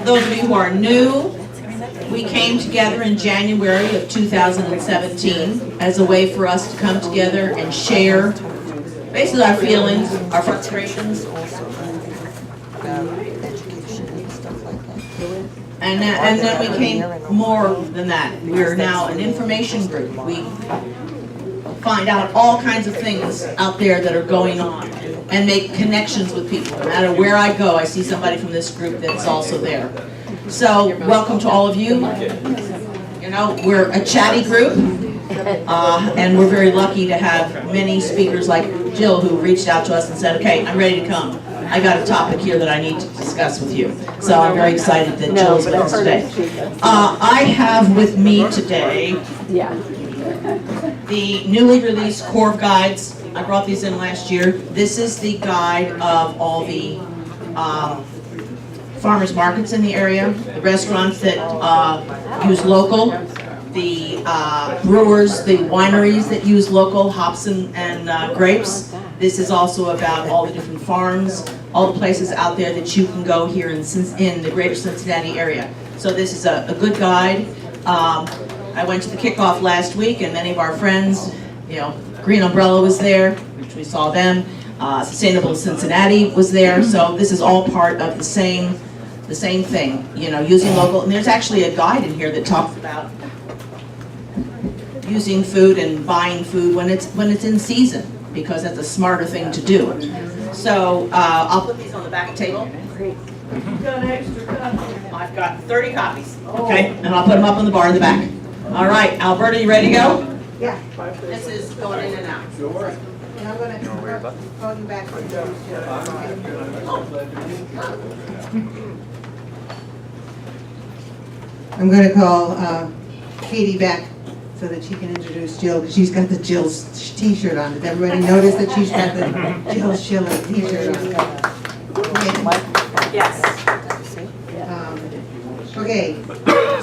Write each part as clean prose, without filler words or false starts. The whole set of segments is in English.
those of you who are new, we came together in January of 2017 as a way for us to come together and share basically our feelings, our frustrations, and then we came more than that. We're now an information group. We find out all kinds of things out there that are going on and make connections with people. No matter where I go, I see somebody from this group that's also there. So welcome to all of you. You know, we're a chatty group, and we're very lucky to have many speakers like Jill who reached out to us and said, okay, I'm ready to come. I got a topic here that I need to discuss with you. So I'm very excited that Jill's with us today. I have with me today the newly released Corps of Guides. I brought these in last year. This is the guide of all the farmers markets in the area, the restaurants that use local, the brewers, the wineries that use local hops and grapes. This is also about all the different farms, all the places out there that you can go here in the Greater Cincinnati area. So this is a good guide. I went to the kickoff last week, and many of our friends, you know, Green Umbrella was there, which we saw them. Sustainable Cincinnati was there. So this is all part of the same thing, you know, using local. And there's actually a guide in here that talks about using food and buying food when it's in season, because that's a smarter thing to do. So I'll put these on the back table. I've got 30 copies, okay, and I'll put them up on the bar in the back. All right, Alberta, you ready to go? Yeah. This is going in and out. And I'm going to call you back. I'm going to call Katie back so that she can introduce Jill, because she's got the Jill's t-shirt on. Did everybody notice that she's got the Jill Schiller t-shirt on? Yes. Okay,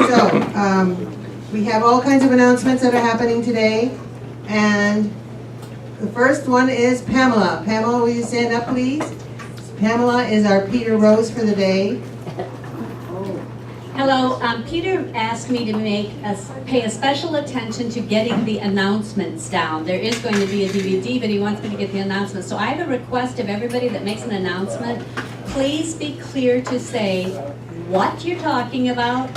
so we have all kinds of announcements that are happening today, and the first one is Pamela. Pamela, will you stand up, please? Pamela is our Peter Rose for the day. Hello, Peter asked me to pay a special attention to getting the announcements down. There is going to be a DVD, but he wants me to get the announcements. So I have a request of everybody that makes an announcement. Please be clear to say what you're talking about,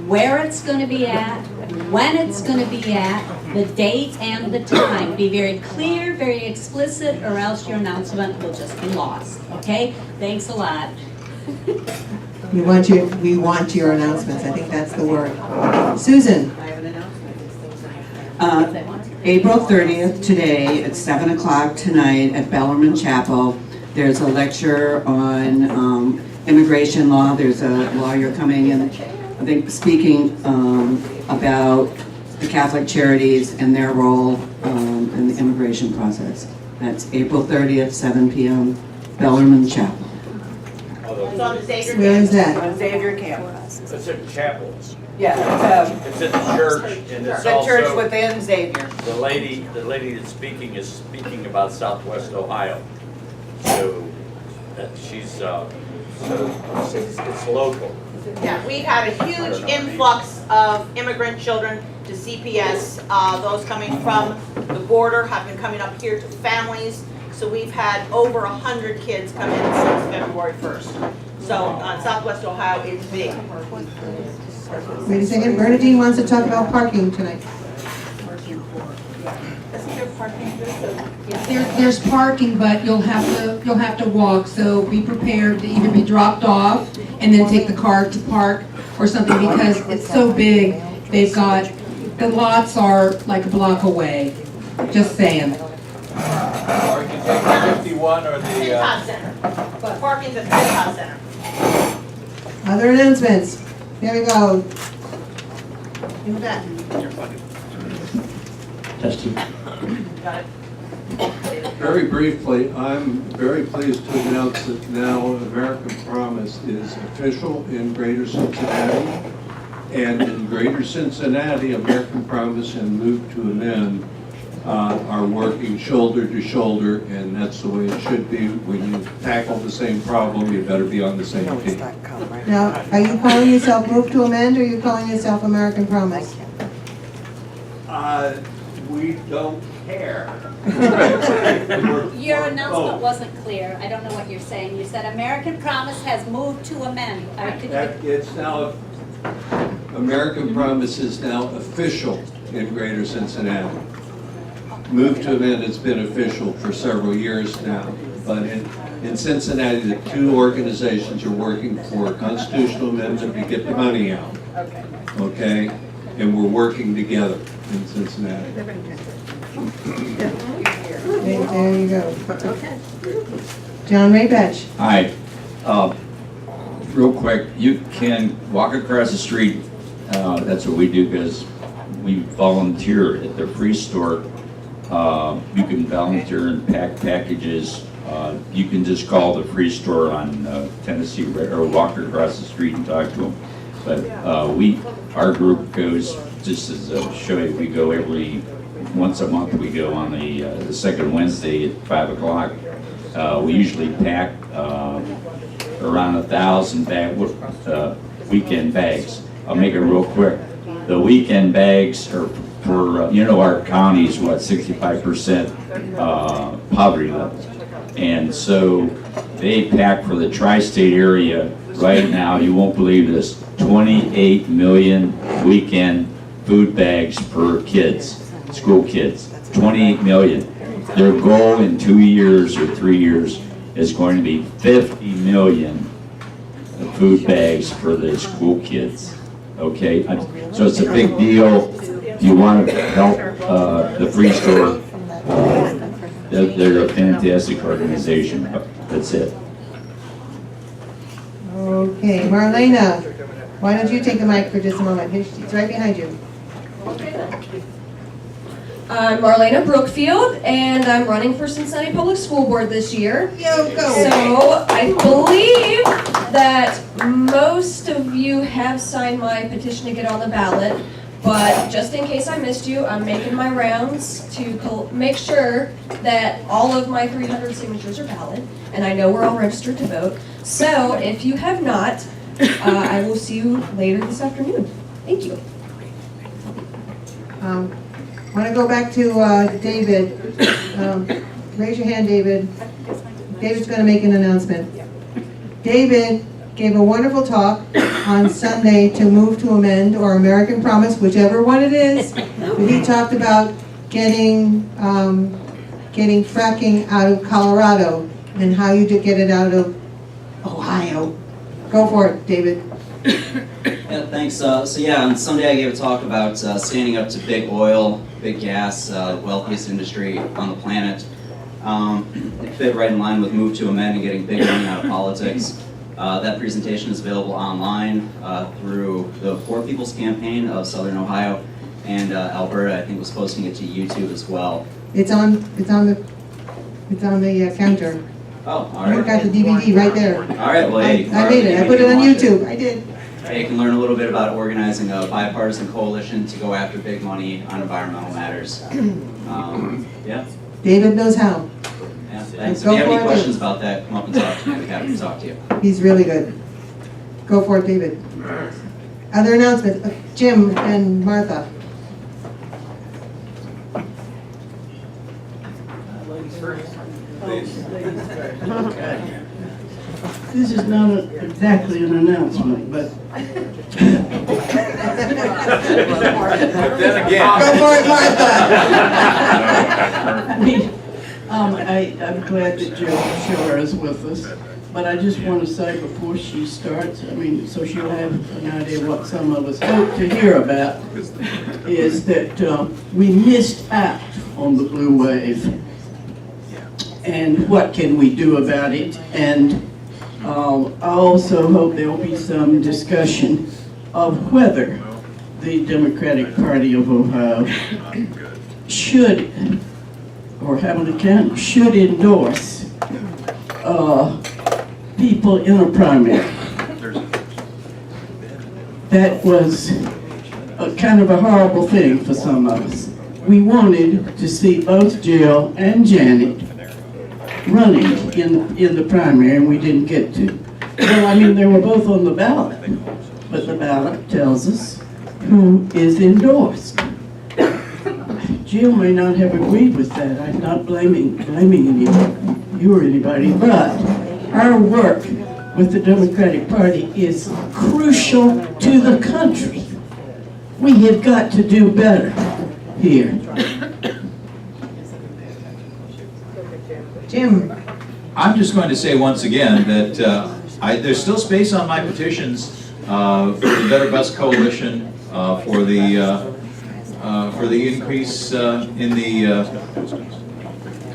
where it's going to be at, when it's going to be at, the date and the time. Be very clear, very explicit, or else your announcement will just be lost. Okay? Thanks a lot. We want your announcements. I think that's the word. Susan. I have an announcement. April 30th today at 7 o'clock tonight at Bellarmine Chapel. There's a lecture on immigration law. There's a lawyer coming in, I think, speaking about the Catholic charities and their role in the immigration process. That's April 30th, 7 p.m., Bellarmine Chapel. It's on the Xavier Where is campus. that? On Xavier campus. It's in chapel. Yeah, It's in the church, and it's the church also, within Xavier. the lady that's speaking is speaking about Southwest Ohio. So, she's, it's local. Yeah, we've had a huge influx of immigrant children to CPS. Those coming from the border have been coming up here to families. So we've had over 100 kids come in since February 1st. So Southwest Ohio is big. Wait a second. Bernadine wants to talk about parking tonight. There's parking, but you'll have to walk. So be prepared to either be dropped off and then take the car to park or something, because it's so big. They've got the lots are like a block away. Just saying. Or you can take the 51 or the... Top Center. Parking's at the Top Center. Other announcements. There we go. Give it back. Testing. Got it. Very briefly, I'm very pleased to announce that now American Promise is official in Greater Cincinnati. And in Greater Cincinnati, American Promise and Move to Amend are working shoulder to shoulder, and that's the way it should be. When you tackle the same problem, you better be on the same team. Now, are you calling yourself Move to Amend, or are you calling yourself American Promise? We don't care. Your announcement wasn't clear. I don't know what you're saying. You said American Promise has moved to amend. It's now, American Promise is now official in Greater Cincinnati. Move to Amend has been official for several years now, but in Cincinnati, the two organizations are working for a constitutional amendment to get the money out. Okay? And we're working together in Cincinnati. There you go. John Ray Betch. Hi. Real quick, you can walk across the street. That's what we do because we volunteer at the free store. You can volunteer and pack packages. You can just call the free store on Tennessee or walk across the street and talk to them. But our group goes, just as a show you, we go once a month. We go on the second Wednesday at 5 o'clock. We usually pack around 1,000 weekend bags. I'll make it real quick. The weekend bags are for, our county's 65% poverty level. And so they pack for the tri-state area right now, you won't believe this, 28 million weekend food bags per kids, school kids, 28 million. Their goal in 2 years or 3 years is going to be 50 million food bags for the school kids, okay? So it's a big deal. If you want to help the Free Store, they're a fantastic organization. That's it. Okay, Marlena, why don't you take the mic for just a moment? It's right behind you. I'm Marlena Brookfield, and I'm running for Cincinnati Public School Board this year. Yo, go! So I believe that most of you have signed my petition to get on the ballot, but just in case I missed you, I'm making my rounds to make sure that all of my 300 signatures are valid, and I know we're all registered to vote. So if you have not, I will see you later this afternoon. Thank you. I want to go back to David. Raise your hand, David. David's going to make an announcement. David gave a wonderful talk on Sunday to Move to Amend or American Promise, whichever one it is. But he talked about getting fracking out of Colorado and how you get it out of Ohio. Go for it, David. Yeah, thanks. So on Sunday I gave a talk about standing up to big oil, big gas, wealthiest industry on the planet. It fit right in line with Move to Amend and getting big money out of politics. That presentation is available online through the For People's campaign of Southern Ohio, and Alberta, I think, was posting it to YouTube as well. It's on the counter. Oh, all I right. got the DVD right there. All right, well, I hey, made it. I put it on YouTube. I did. You can learn a little bit about organizing a bipartisan coalition to go after big money on environmental matters. Yeah. David knows how. Yeah, thanks. If Go you have for any it. questions about that, come up and talk to me. I'd be happy to talk to you. He's really good. Go for it, David. Other announcements? Jim and Martha. This is not exactly an announcement, but But then again. Go for it, Martha. I'm glad that Jill Schiller is with us. But I just want to say before she starts, so she'll have an idea what some of us hope to hear about, is that we missed out on the blue wave. And what can we do about it? And I also hope there will be some discussion of whether the Democratic Party of Ohio should, or Hamilton County, should endorse people in a primary. That was a kind of a horrible thing for some of us. We wanted to see both Jill and Janet running in the primary, and we didn't get to. Well, I mean, they were both on the ballot, but the ballot tells us who is endorsed. Jill may not have agreed with that. I'm not blaming you or anybody, but our work with the Democratic Party is crucial to the country. We have got to do better here. Jim, I'm just going to say once again that there's still space on my petitions for the Better Bus Coalition, for the increase in the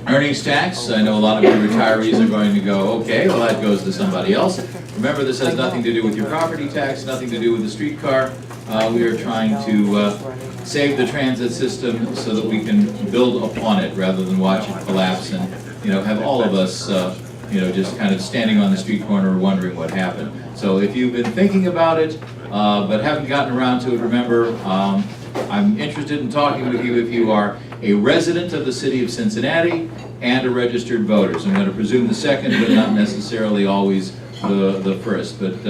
earnings tax. I know a lot of the retirees are going to go, okay, well that goes to somebody else. Remember, this has nothing to do with your property tax, nothing to do with the streetcar. We are trying to save the transit system so that we can build upon it rather than watch it collapse and, have all of us, just kind of standing on the street corner wondering what happened. So if you've been thinking about it, but haven't gotten around to it, remember, I'm interested in talking with you if you are a resident of the city of Cincinnati and a registered voter. So I'm going to presume the second, but not necessarily always the first. But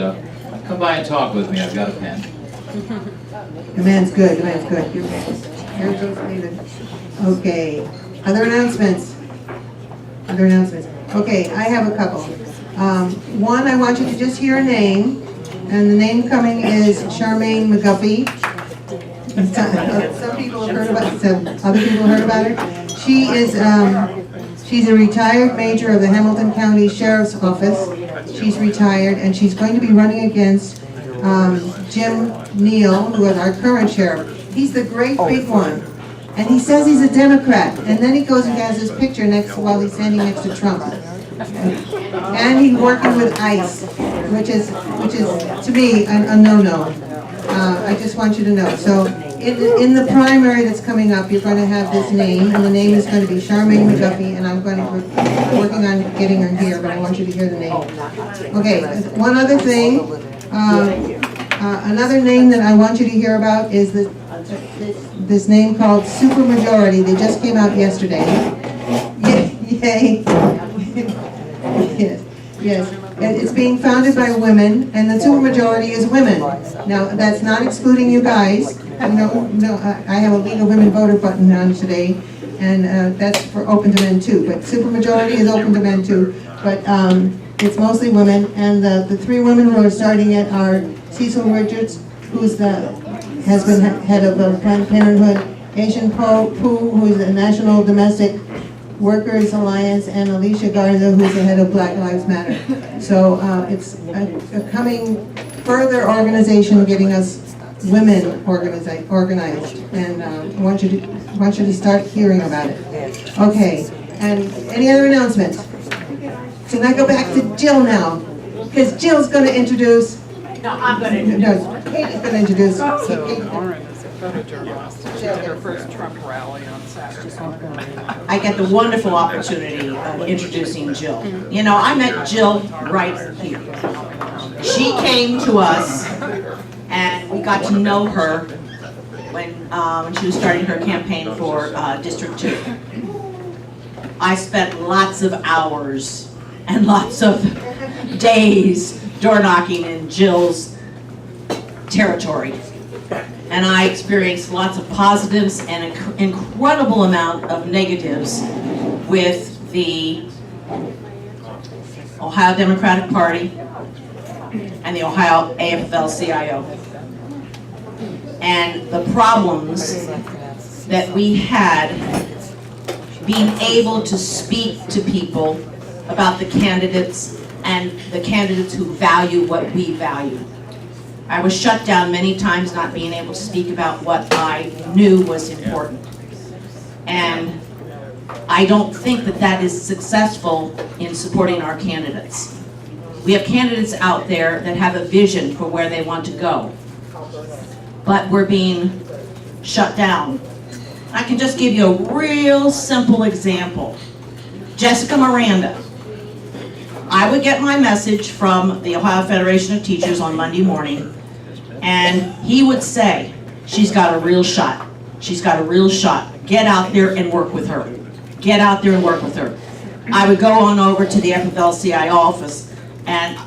come by and talk with me. I've got a pen. the man's good, the man's good. Here goes David. Okay, other announcements? Other announcements? Okay, I have a couple. One, I want you to just hear a name, and the name coming is Charmaine McGuffey. Some people have heard about it, some other people heard about her. She is, she's a retired major of the Hamilton County Sheriff's Office. She's retired, and she's going to be running against Jim Neal, who is our current sheriff. He's the great big one, and he says he's a Democrat, and then he goes and has his picture while he's standing next to Trump. And he's working with ICE, which is to me a no-no. I just want you to know. So in the primary that's coming up, you're going to have this name, and the name is going to be Charmaine McGuffey, and I'm going to be working on getting her here, but I want you to hear the name. Okay, one other thing. Another name that I want you to hear about is this name called Supermajority. They just came out yesterday. Yay. Yes. It's being founded by women, and the supermajority is women. Now, that's not excluding you guys. No, I have a League of Women Voter button on today, and that's for open to men too. But supermajority is open to men too. But it's mostly women, and the three women who are starting it are Cecil Richards, has been head of Planned Parenthood, Asian Po, who's the National Domestic Workers Alliance, and Alicia Garza, who's the head of Black Lives Matter. So it's a coming further organization giving us women organized, and I want you to start hearing about it. Okay, and any other announcements? So now go back to Jill now, because Jill's going to introduce. No, I'm going to. No, Katie's going to introduce. Her first Trump rally on Saturday. I get the wonderful opportunity of introducing Jill. I met Jill right here. She came to us, and we got to know her when she was starting her campaign for District 2. I spent lots of hours and lots of days door knocking in Jill's territory. And I experienced lots of positives and an incredible amount of negatives with the Ohio Democratic Party and the Ohio AFL-CIO. And the problems that we had being able to speak to people about the candidates and the candidates who value what we value. I was shut down many times not being able to speak about what I knew was important. And I don't think that is successful in supporting our candidates. We have candidates out there that have a vision for where they want to go, but we're being shut down. I can just give you a real simple example. Jessica Miranda. I would get my message from the Ohio Federation of Teachers on Monday morning, and he would say, she's got a real shot. She's got a real shot. Get out there and work with her. Get out there and work with her. I would go on over to the FFLCI office, and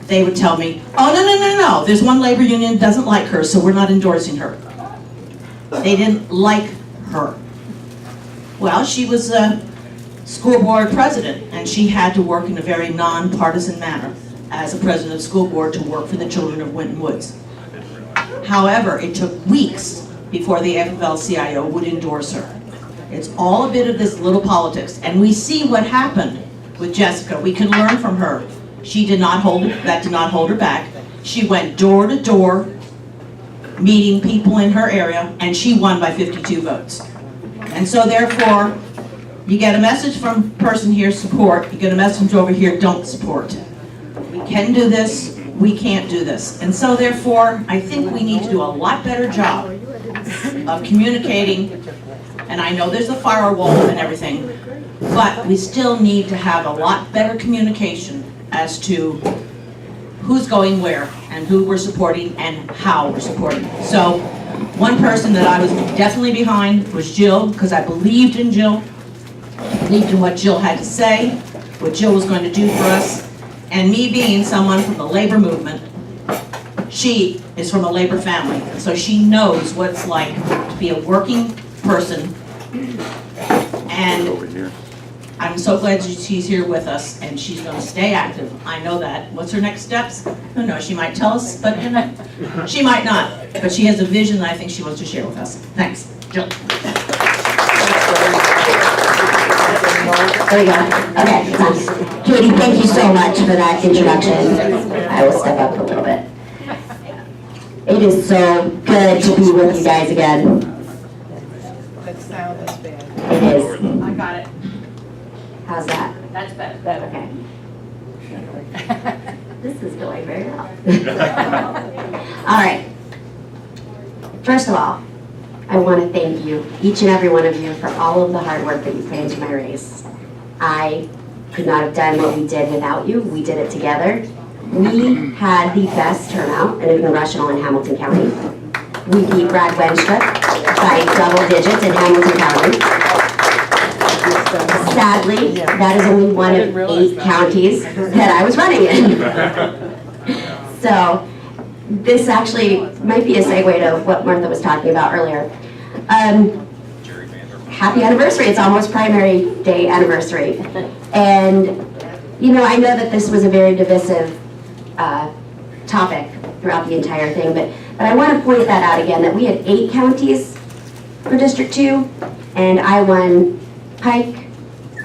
they would tell me, oh, no, there's one labor union that doesn't like her, so we're not endorsing her. They didn't like her. Well, she was a school board president, and she had to work in a very non-partisan manner as a president of school board to work for the children of Winton Woods. However, it took weeks before the AFL-CIO would endorse her. It's all a bit of this little politics, and we see what happened with Jessica. We can learn from her. She did not hold it, that did not hold her back. She went door to door, meeting people in her area, and she won by 52 votes. And so therefore, you get a message from person here, support. You get a message over here, don't support. We can do this, we can't do this. And so therefore, I think we need to do a lot better job of communicating. And I know there's a firewall and everything, but we still need to have a lot better communication as to who's going where and who we're supporting and how we're supporting. So one person that I was definitely behind was Jill, because I believed in Jill, believed in what Jill had to say, what Jill was going to do for us. And me being someone from the labor movement, she is from a labor family, so she knows what it's like to be a working person. And I'm so glad she's here with us, and she's going to stay active. I know that. What's her next steps? Who knows? She might tell us, but she might not. But she has a vision that I think she wants to share with us. Thanks. Jill. There we go. Okay, done. Katie, thank you so much for that introduction. I will step up a little bit. It is so good to be with you guys again. That sound is bad. It is. I got it. How's that? That's better. Okay. This is going very well. All right. First of all, I want to thank you, each and every one of you, for all of the hard work that you put into my race. I could not have done what we did without you. We did it together. We had the best turnout in a congressional in Hamilton County. We beat Brad Wenstrup by double digits in Hamilton County. Sadly, that is only one of 8 counties that I was running in. So this actually might be a segue to what Martha was talking about earlier. Happy anniversary. It's almost primary day anniversary. And, you know, I know that this was a very divisive topic throughout the entire thing, but I want to point that out again, that we had 8 counties for District 2, and I won Pike,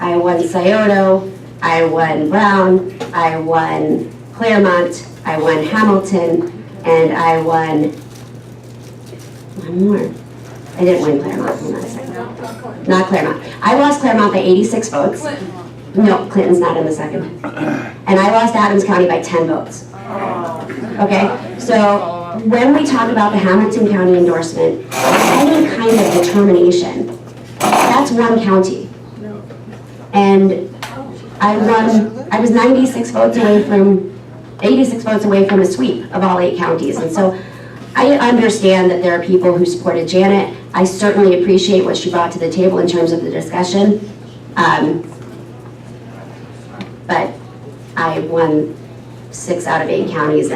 I won Scioto, I won Brown, I won Claremont, I won Hamilton, and I won one more. I didn't win Claremont, hold on a second. Not Claremont. I lost Claremont by 86 votes. No, Clinton's not in the second. And I lost Adams County by 10 votes. Okay, so when we talk about the Hamilton County endorsement, any kind of determination, that's one county. And I was 86 votes away from, 86 votes away from a sweep of all 8 counties. And so I understand that there are people who supported Janet. I certainly appreciate what she brought to the table in terms of the discussion. But I won 6 out of 8 counties,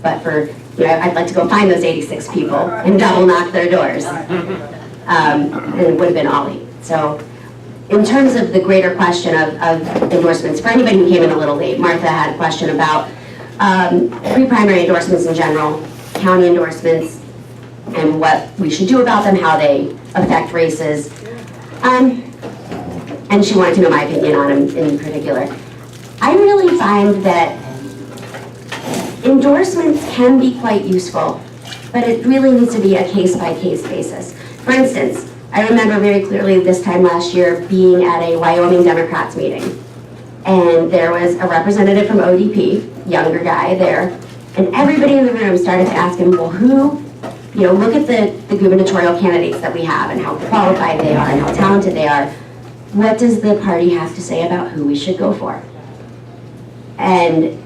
but for, you know, I'd like to go find those 86 people and double knock their doors. And it would have been all 8. So in terms of the greater question of endorsements, for anybody who came in a little late, Martha had a question about pre-primary endorsements in general, county endorsements, and what we should do about them, how they affect races. And she wanted to know my opinion on them in particular. I really find that endorsements can be quite useful, but it really needs to be a case-by-case basis. For instance, I remember very clearly this time last year being at a Wyoming Democrats meeting, and there was a representative from ODP, younger guy there, and everybody in the room started to ask him, well, who, you know, look at the gubernatorial candidates that we have and how qualified they are and how talented they are. What does the party have to say about who we should go for? And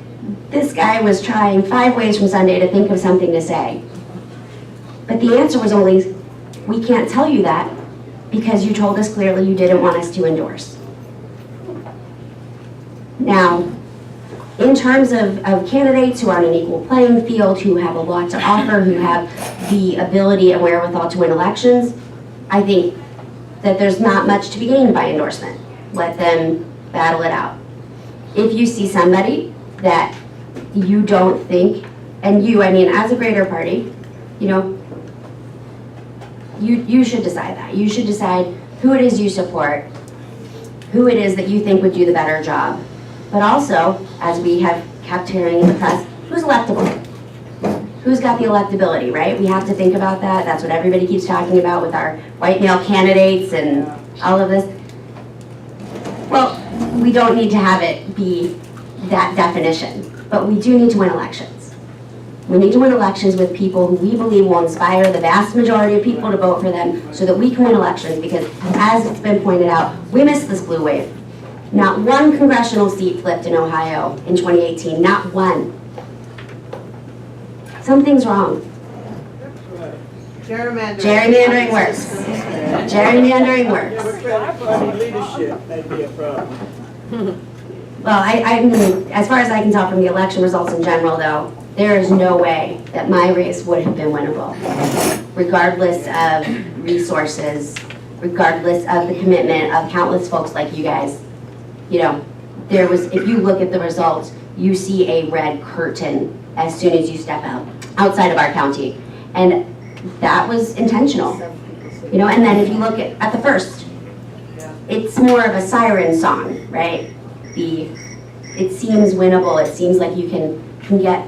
this guy was trying 5 ways from Sunday to think of something to say. But the answer was only, we can't tell you that because you told us clearly you didn't want us to endorse. Now, in terms of candidates who are on an equal playing field, who have a lot to offer, who have the ability and wherewithal to win elections, I think that there's not much to be gained by endorsement. Let them battle it out. If you see somebody that you don't think, and you, I mean, as a greater party, you know, you should decide that. You should decide who it is you support, who it is that you think would do the better job. But also, as we have kept hearing in the press, who's electable? Who's got the electability, right? We have to think about that. That's what everybody keeps talking about with our white male candidates and all of this. Well, we don't need to have it be that definition, but we do need to win elections. We need to win elections with people who we believe will inspire the vast majority of people to vote for them so that we can win elections, because as it's been pointed out, we missed this blue wave. Not one congressional seat flipped in Ohio in 2018, not one. Something's wrong. Gerrymandering. Gerrymandering works. Gerrymandering works. Leadership may be a problem. Well, I mean, as far as I can tell from the election results in general, though, there is no way that my race would have been winnable, regardless of resources, regardless of the commitment of countless folks like you guys. You know, there was, if you look at the results, you see a red curtain as soon as you step outside of our county. And that was intentional. You know, and then if you look at the first, it's more of a siren song, right? It seems winnable. It seems like you can get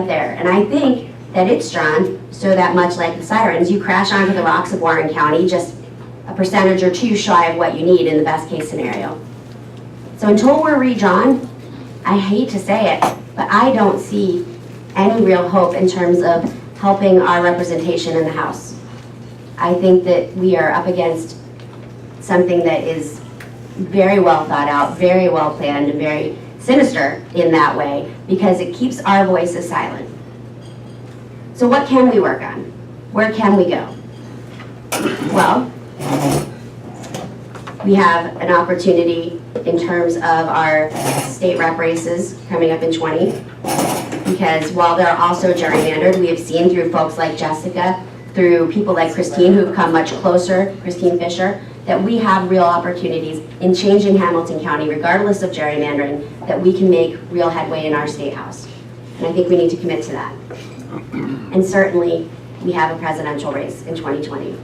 there. And I think that it's drawn so that much like the sirens, you crash onto the rocks of Warren County just a percentage or two shy of what you need in the best case scenario. So until we're redrawn, I hate to say it, but I don't see any real hope in terms of helping our representation in the House. I think that we are up against something that is very well thought out, very well planned, and very sinister in that way, because it keeps our voices silent. So what can we work on? Where can we go? Well, we have an opportunity in terms of our state rep races coming up in 20, because while they're also gerrymandered, we have seen through folks like Jessica, through people like Christine who've come much closer, Christine Fisher, that we have real opportunities in changing Hamilton County, regardless of gerrymandering, that we can make real headway in our state house. And I think we need to commit to that. And certainly, we have a presidential race in 2020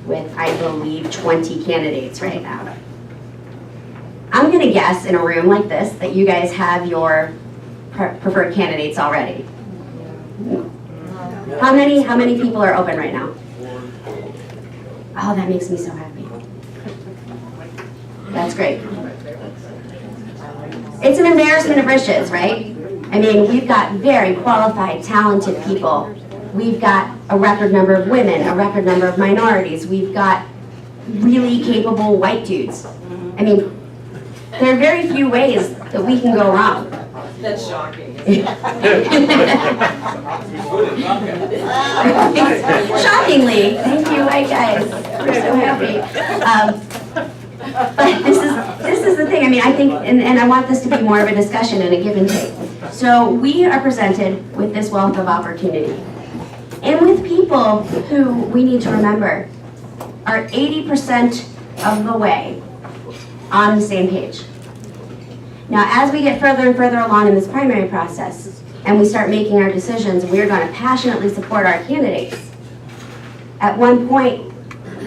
with, I believe, 20 candidates right now. I'm gonna guess in a room like this that you guys have your preferred candidates already. How many people are open right now? Oh, that makes me so happy. That's great. It's an embarrassment of riches, right? I mean, we've got very qualified, talented people. We've got a record number of women, a record number of minorities. We've got really capable white dudes. I mean, there are very few ways that we can go wrong. That's shocking. Shockingly, thank you, white guys. We're so happy. But this is the thing. I mean, I think, and I want this to be more of a discussion and a give and take. So we are presented with this wealth of opportunity, and with people who we need to remember are 80% of the way on the same page. Now, as we get further and further along in this primary process, and we start making our decisions, we're going to passionately support our candidates. At one point,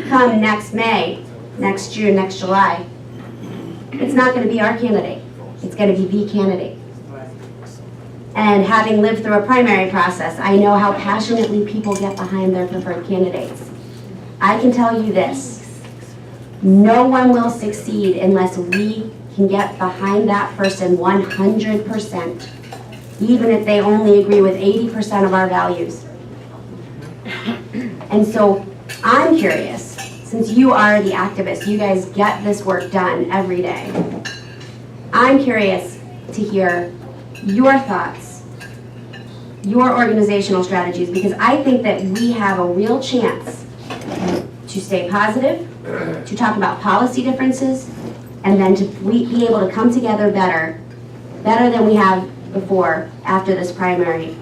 come next May, next June, next July, it's not going to be our candidate. It's going to be the candidate. And having lived through a primary process, I know how passionately people get behind their preferred candidates. I can tell you this, no one will succeed unless we can get behind that person 100%, even if they only agree with 80% of our values. And so I'm curious, since you are the activists, you guys get this work done every day. I'm curious to hear your thoughts, your organizational strategies, because I think that we have a real chance to stay positive, to talk about policy differences, and then to be able to come together better than we have after this primary,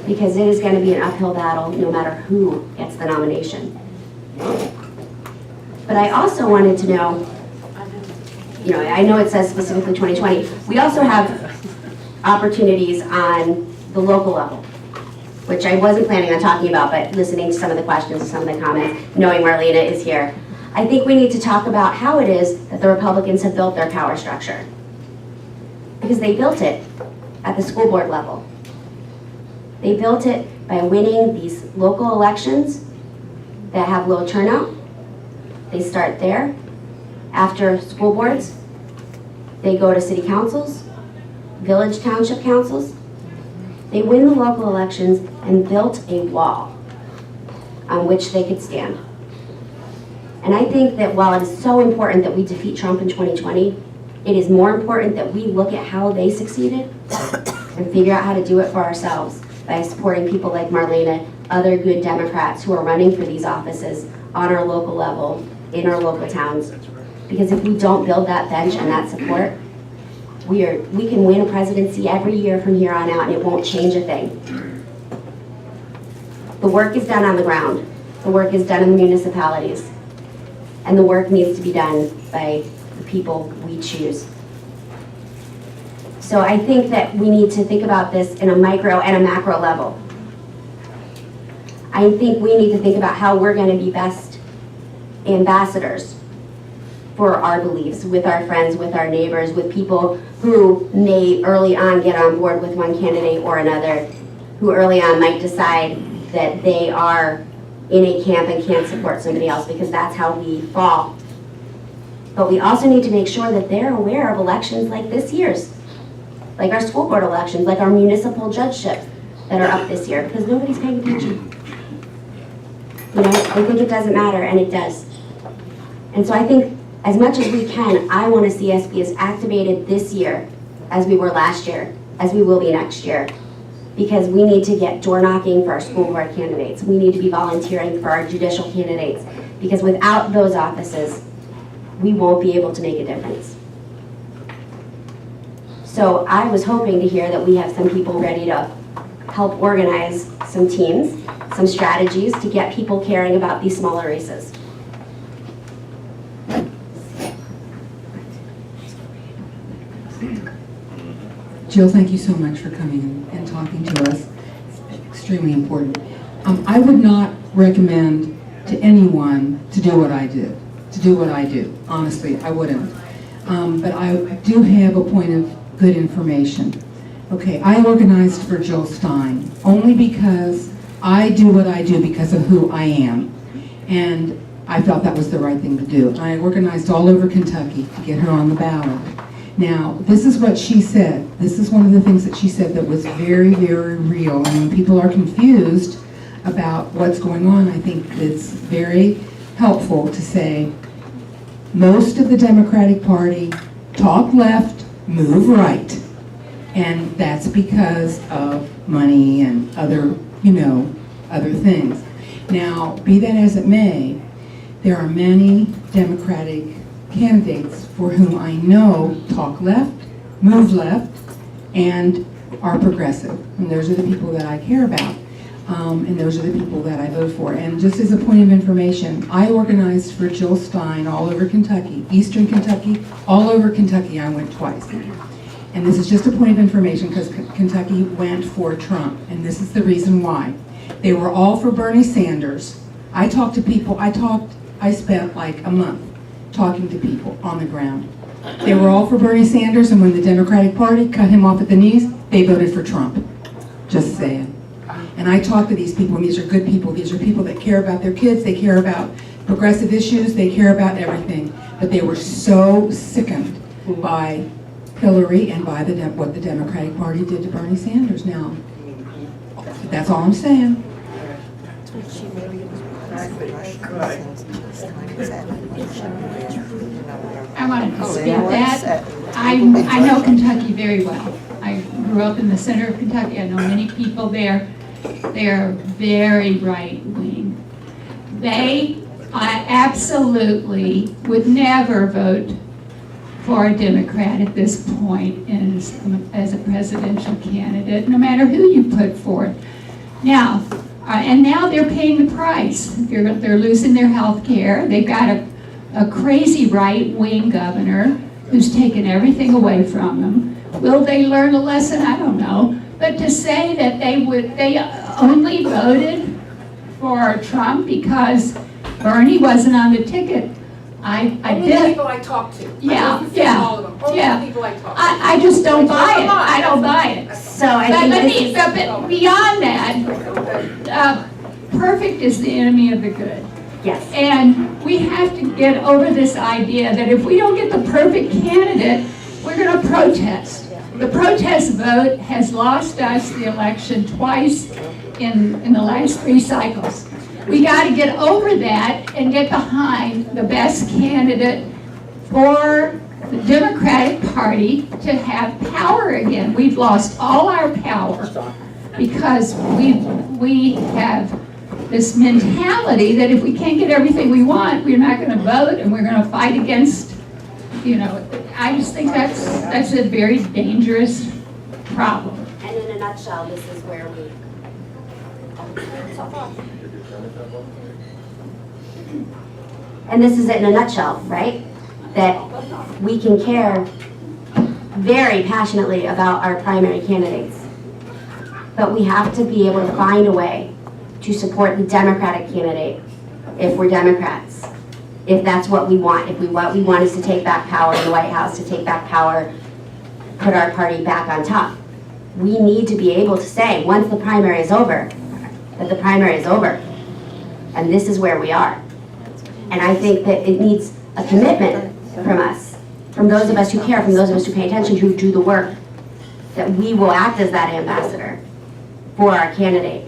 because it is going to be an uphill battle no matter who gets the nomination. But I also wanted to know, I know it says specifically 2020, we also have opportunities on the local level, which I wasn't planning on talking about, but listening to some of the questions and some of the comments, knowing Marlena is here, I think we need to talk about how it is that the Republicans have built their power structure. Because they built it at the school board level. They built it by winning these local elections that have low turnout. They start there. After school boards, they go to city councils, village township councils. They win the local elections and built a wall on which they could stand. And I think that while it is so important that we defeat Trump in 2020, it is more important that we look at how they succeeded and figure out how to do it for ourselves by supporting people like Marlena, other good Democrats who are running for these offices on our local level, in our local towns. Because if we don't build that bench and that support, we can win a presidency every year from here on out and it won't change a thing. The work is done on the ground. The work is done in the municipalities. And the work needs to be done by the people we choose. So I think that we need to think about this in a micro and a macro level. I think we need to think about how we're going to be best ambassadors for our beliefs, with our friends, with our neighbors, with people who may early on get on board with one candidate or another, who early on might decide that they are in a camp and can't support somebody else, because that's how we fall. But we also need to make sure that they're aware of elections like this year's, like our school board elections, like our municipal judgeships that are up this year, because nobody's paying attention. I think it doesn't matter, and it does. And so I think as much as we can, I want to see us be as activated this year as we were last year, as we will be next year. Because we need to get door knocking for our school board candidates. We need to be volunteering for our judicial candidates. Because without those offices, we won't be able to make a difference. So I was hoping to hear that we have some people ready to help organize some teams, some strategies to get people caring about these smaller races. Jill, thank you so much for coming and talking to us. It's extremely important. I would not recommend to anyone to do what I do. Honestly, I wouldn't. But I do have a point of good information. Okay, I organized for Jill Stein only because I do what I do because of who I am. And I felt that was the right thing to do. I organized all over Kentucky to get her on the ballot. Now, this is what she said. This is one of the things that she said that was very, very real. And when people are confused about what's going on, I think it's very helpful to say, most of the Democratic Party talk left, move right. And that's because of money and other things. Now, be that as it may, there are many Democratic candidates for whom I know talk left, move left, and are progressive. And those are the people that I care about. And those are the people that I vote for. And just as a point of information, I organized for Jill Stein all over Kentucky, Eastern Kentucky, all over Kentucky I went twice. And this is just a point of information because Kentucky went for Trump. And this is the reason why. They were all for Bernie Sanders. I talked to people, I spent like a month talking to people on the ground. They were all for Bernie Sanders, and when the Democratic Party cut him off at the knees, they voted for Trump. Just saying. And I talk to these people, and these are good people. These are people that care about their kids, they care about progressive issues, they care about everything. But they were so sickened by Hillary and by what the Democratic Party did to Bernie Sanders. Now, that's all I'm saying. I want to speak that. I know Kentucky very well. I grew up in the center of Kentucky. I know many people there. They are very right-wing. They absolutely would never vote for a Democrat at this point as a presidential candidate, no matter who you put forth. Now, and now they're paying the price. They're losing their health care. They've got a crazy right-wing governor who's taken everything away from them. Will they learn a lesson? I don't know. But to say that they only voted for Trump because Bernie wasn't on the ticket, Only the people I talk to. Yeah, I don't yeah, all of them. Only yeah. the people I talk to. I just don't buy it. I don't buy it. So I think this is, But beyond that, perfect is the enemy of the good. yes. And we have to get over this idea that if we don't get the perfect candidate, we're going to protest. The protest vote has lost us the election twice in the last 3 cycles. We got to get over that and get behind the best candidate for the Democratic Party to have power again. We've lost all our power because we have this mentality that if we can't get everything we want, we're not going to vote and we're going to fight against, I just think that's a very dangerous problem. And in a nutshell, this is where we. And this is it in a nutshell, right? That we can care very passionately about our primary candidates, but we have to be able to find a way to support the Democratic candidate if we're Democrats, if that's what we want. If what we want is to take back power in the White House, to take back power, put our party back on top. We need to be able to say, once the primary is over, that the primary is over. And this is where we are. And I think that it needs a commitment from us, from those of us who care, from those of us who pay attention, who do the work, that we will act as that ambassador for our candidate.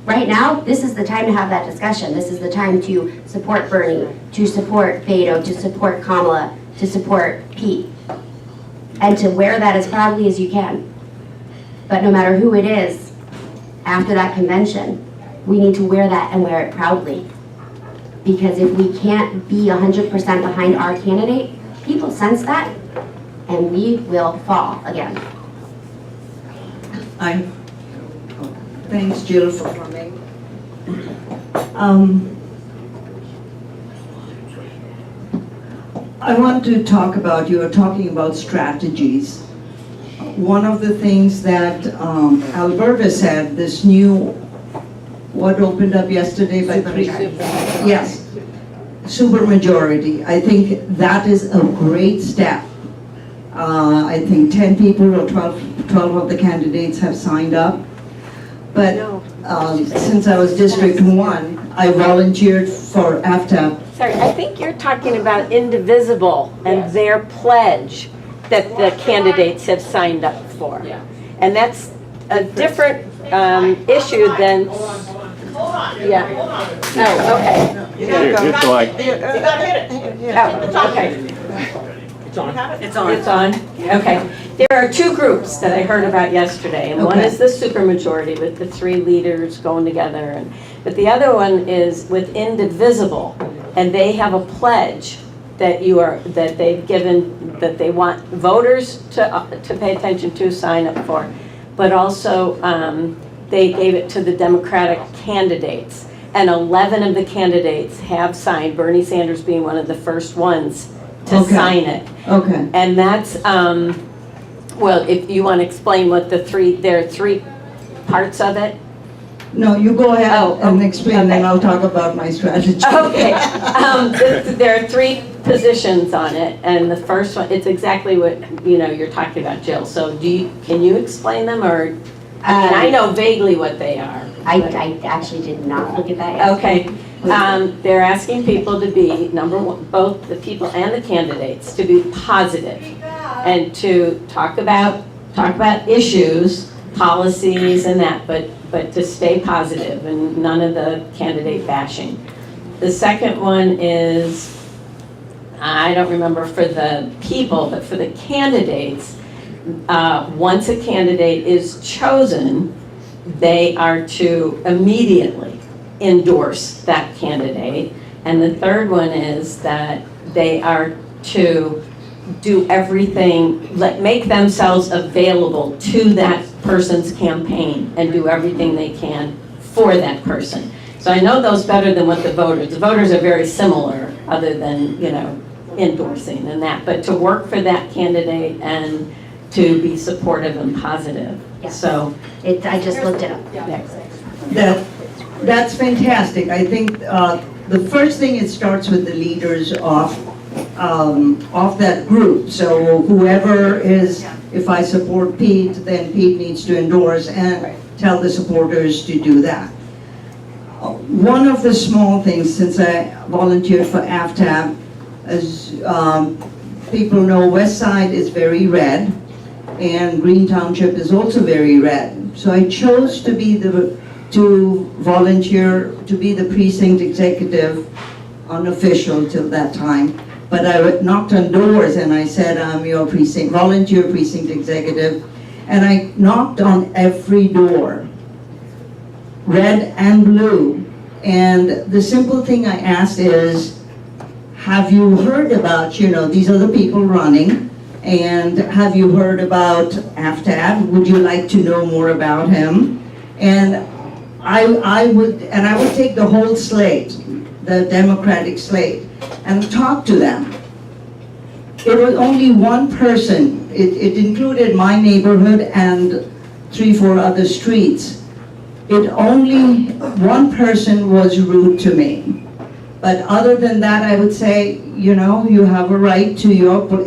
Right now, this is the time to have that discussion. This is the time to support Bernie, to support Beto, to support Kamala, to support Pete, and to wear that as proudly as you can. But no matter who it is, after that convention, we need to wear that and wear it proudly. Because if we can't be 100% behind our candidate, people sense that, and we will fall again. Thanks, Jill, for I want to talk about, you were talking about strategies. One of the things that Alberta said, this new, what opened up yesterday by yes, supermajority. I think that is a great step. I think 10 people or 12 of the candidates have signed up. But since I was District 1, I volunteered for AFTA. Sorry, I think you're talking about Indivisible and their pledge that the candidates have signed up for. And that's a different issue than... Yeah. Oh, okay. It's like... Oh, okay. It's on. Okay. There are 2 groups that I heard about yesterday, and one is the supermajority with the 3 leaders going together, but the other one is with Indivisible, and they have a pledge that they've given, that they want voters to pay attention to, sign up for, but also they gave it to the Democratic candidates, and 11 of the candidates have signed, Bernie Sanders being one of the first ones to sign it. Okay. And that's, well, if you want to explain what there are 3 parts of it. No, you go ahead and explain, then I'll talk about my strategy. Okay. There are 3 positions on it, and the first one, it's exactly what you're talking about, Jill. So can you explain them, or I know vaguely what they are. I actually did not look at that yet. Okay. They're asking people to be, number one, both the people and the candidates, to be positive and to talk about issues, policies and that, but to stay positive and none of the candidate bashing. The second one is, I don't remember for the people, but for the candidates, once a candidate is chosen, they are to immediately endorse that candidate. And the third one is that they are to do everything, make themselves available to that person's campaign and do everything they can for that person. So I know those better than what the voters are very similar, other than, endorsing and that, but to work for that candidate and to be supportive and positive. Yes. So. I just looked it up. That's fantastic. I think the first thing, it starts with the leaders of that group. So whoever is, if I support Pete, then Pete needs to endorse and tell the supporters to do that. One of the small things, since I volunteered for AFTAB, as people know, West Side is very red, and Green Township is also very red. So I chose to volunteer to be the precinct executive, unofficial till that time. But I knocked on doors and I said, I'm your volunteer precinct executive. And I knocked on every door, red and blue. And the simple thing I asked is, have you heard about, these are the people running, and have you heard about AFTAB? Would you like to know more about him? And I would take the whole slate, the Democratic slate, and talk to them. It was only one person. It included my neighborhood and 3-4 other streets. Only one person was rude to me. But other than that, I would say, you have a right to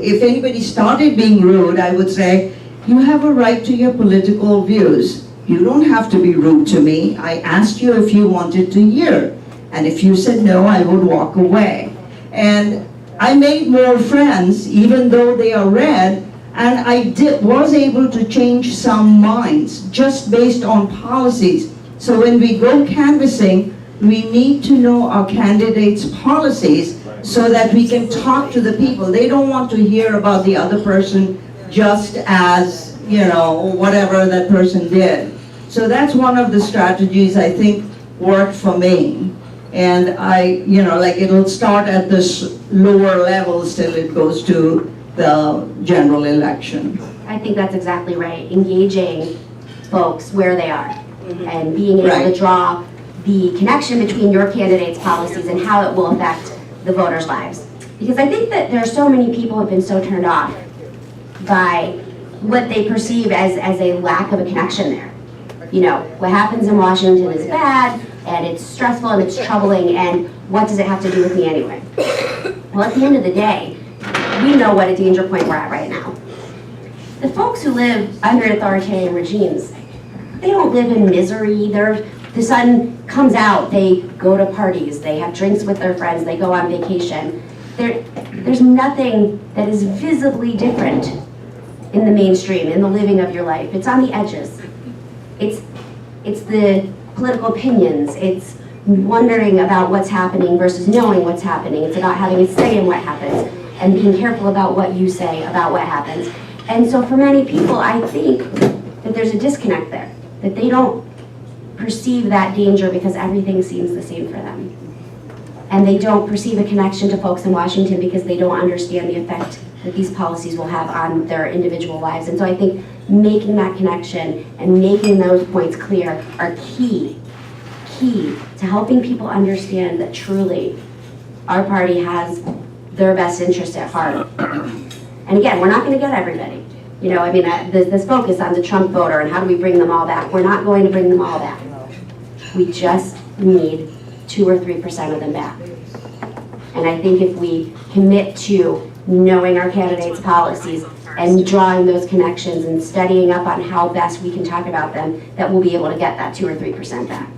if anybody started being rude, I would say, you have a right to your political views. You don't have to be rude to me. I asked you if you wanted to hear. And if you said no, I would walk away. And I made more friends, even though they are red, and I was able to change some minds just based on policies. So when we go canvassing, we need to know our candidates' policies so that we can talk to the people. They don't want to hear about the other person just as, whatever that person did. So that's one of the strategies I think worked for me. And it'll start at this lower levels till it goes to the general election. I think that's exactly right. Engaging folks where they are and being able to draw the connection between your candidate's policies and how it will affect the voters' lives. Because I think that there are so many people who have been so turned off by what they perceive as a lack of a connection there. What happens in Washington is bad, and it's stressful, and it's troubling, and what does it have to do with me anyway? Well, at the end of the day, we know what a danger point we're at right now. The folks who live under authoritarian regimes, they don't live in misery. The sun comes out, they go to parties, they have drinks with their friends, they go on vacation. There's nothing that is visibly different in the mainstream, in the living of your life. It's on the edges. It's the political opinions. It's wondering about what's happening versus knowing what's happening. It's about having a say in what happens and being careful about what you say about what happens. And so for many people, I think that there's a disconnect there, that they don't perceive that danger because everything seems the same for them. And they don't perceive a connection to folks in Washington because they don't understand the effect that these policies will have on their individual lives. And so I think making that connection and making those points clear are key to helping people understand that truly our party has their best interest at heart. And again, we're not going to get everybody. This focus on the Trump voter and how do we bring them all back. We're not going to bring them all back. We just need 2 or 3% of them back. And I think if we commit to knowing our candidates' policies and drawing those connections and studying up on how best we can talk about them, that we'll be able to get that 2 or 3% back.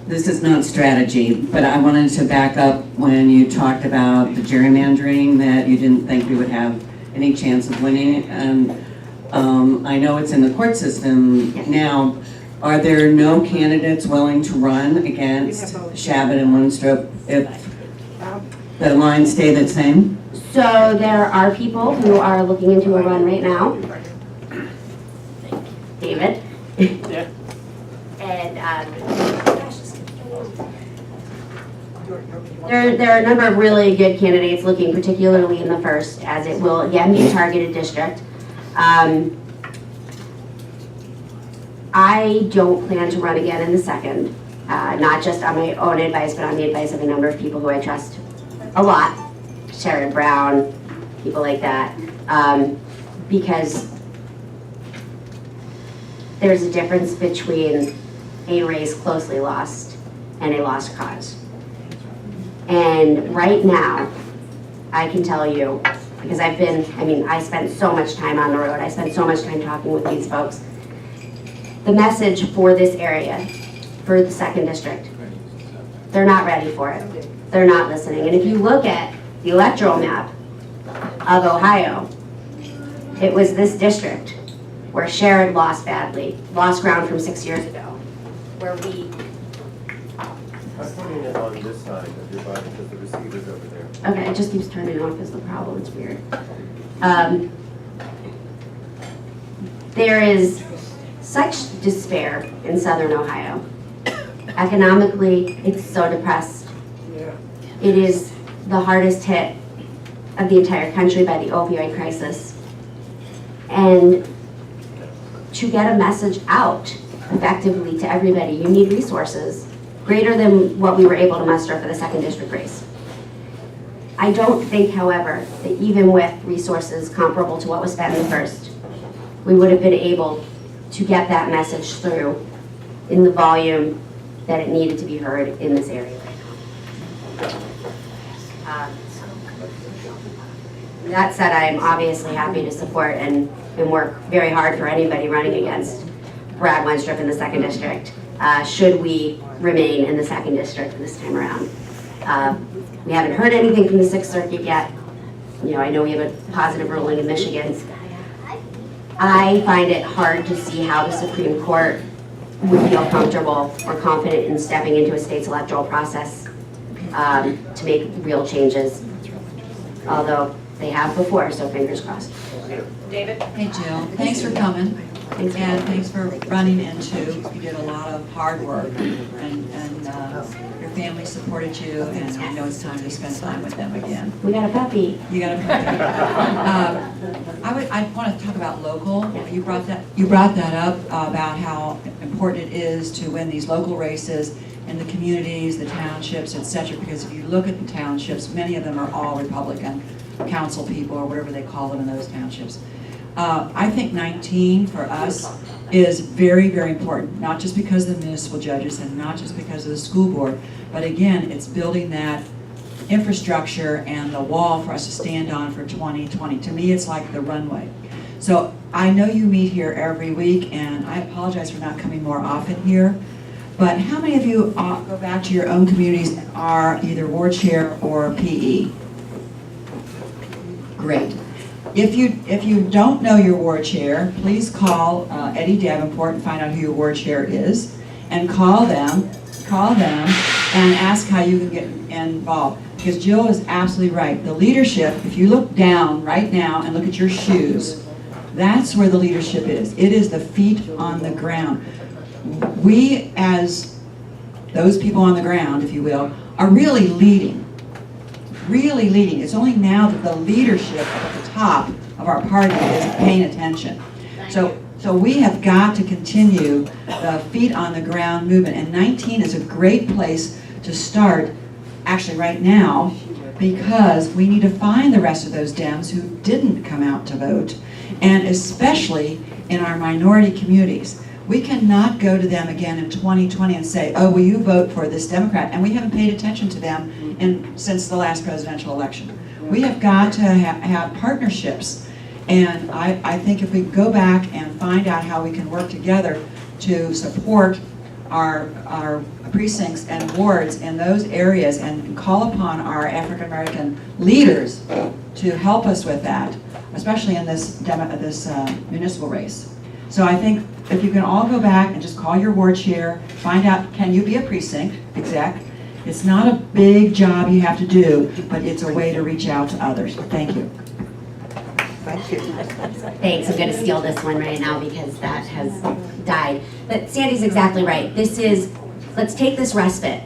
This is not strategy, but I wanted to back up when you talked about the gerrymandering, that you didn't think we would have any chance of winning. And I know it's in the court system now. Are there no candidates willing to run against Shabbat and Winstrup if the lines stay the same? So there are people who are looking into a run right now. David. And There are a number of really good candidates looking particularly in the first, as it will again be a targeted district. I don't plan to run again in the second, not just on my own advice, but on the advice of a number of people who I trust a lot, Sherrod Brown, people like that, because there's a difference between a race closely lost and a lost cause. And right now, I can tell you, because I spent so much time on the road, I spent so much time talking with these folks. The message for this area, for the second district, they're not ready for it. They're not listening. And if you look at the electoral map of Ohio, it was this district where Sherrod lost badly, lost ground from 6 years ago, where we... I'm putting it on this side of your body because the receiver's over there. Okay, it just keeps turning off is the problem, it's weird. There is such despair in southern Ohio. Economically, it's so depressed. It is the hardest hit of the entire country by the opioid crisis. And to get a message out effectively to everybody, you need resources greater than what we were able to muster for the second district race. I don't think, however, that even with resources comparable to what was spent in the first, we would have been able to get that message through in the volume that it needed to be heard in this area right now. That said, I'm obviously happy to support and work very hard for anybody running against Brad Wenstrup in the second district, should we remain in the second district this time around. We haven't heard anything from the Sixth Circuit yet. I know we have a positive ruling in Michigan. I find it hard to see how the Supreme Court would feel comfortable or confident in stepping into a state's electoral process to make real changes, although they have before, so fingers crossed. David? Hey Jill, thanks for coming. And thanks for running into, you did a lot of hard work, and your family supported you, and I know it's time to spend time with them again. We got a puppy. You got a puppy. I want to talk about local. You brought that up about how important it is to win these local races in the communities, the townships, etc. Because if you look at the townships, many of them are all Republican council people or whatever they call them in those townships. I think 19 for us is very, very important, not just because of the municipal judges and not just because of the school board, but again, it's building that infrastructure and the wall for us to stand on for 2020. To me, it's like the runway. So I know you meet here every week, and I apologize for not coming more often here, but how many of you go back to your own communities and are either ward chair or PE? Great. If you don't know your ward chair, please call Eddie Davenport and find out who your ward chair is, and call them and ask how you can get involved. Because Jill is absolutely right. The leadership, if you look down right now and look at your shoes, that's where the leadership is. It is the feet on the ground. We, as those people on the ground, if you will, are really leading. Really leading. It's only now that the leadership at the top of our party is paying attention. So we have got to continue the feet on the ground movement, and 19 is a great place to start, actually right now, because we need to find the rest of those Dems who didn't come out to vote, and especially in our minority communities. We cannot go to them again in 2020 and say, oh, will you vote for this Democrat? And we haven't paid attention to them since the last presidential election. We have got to have partnerships. And I think if we go back and find out how we can work together to support our precincts and wards in those areas and call upon our African American leaders to help us with that, especially in this municipal race. So I think if you can all go back and just call your ward chair, find out, can you be a precinct exec? It's not a big job you have to do, but it's a way to reach out to others. Thank you. Thank you. Thanks, I'm going to steal this one right now because that has died. But Sandy's exactly right. Let's take this respite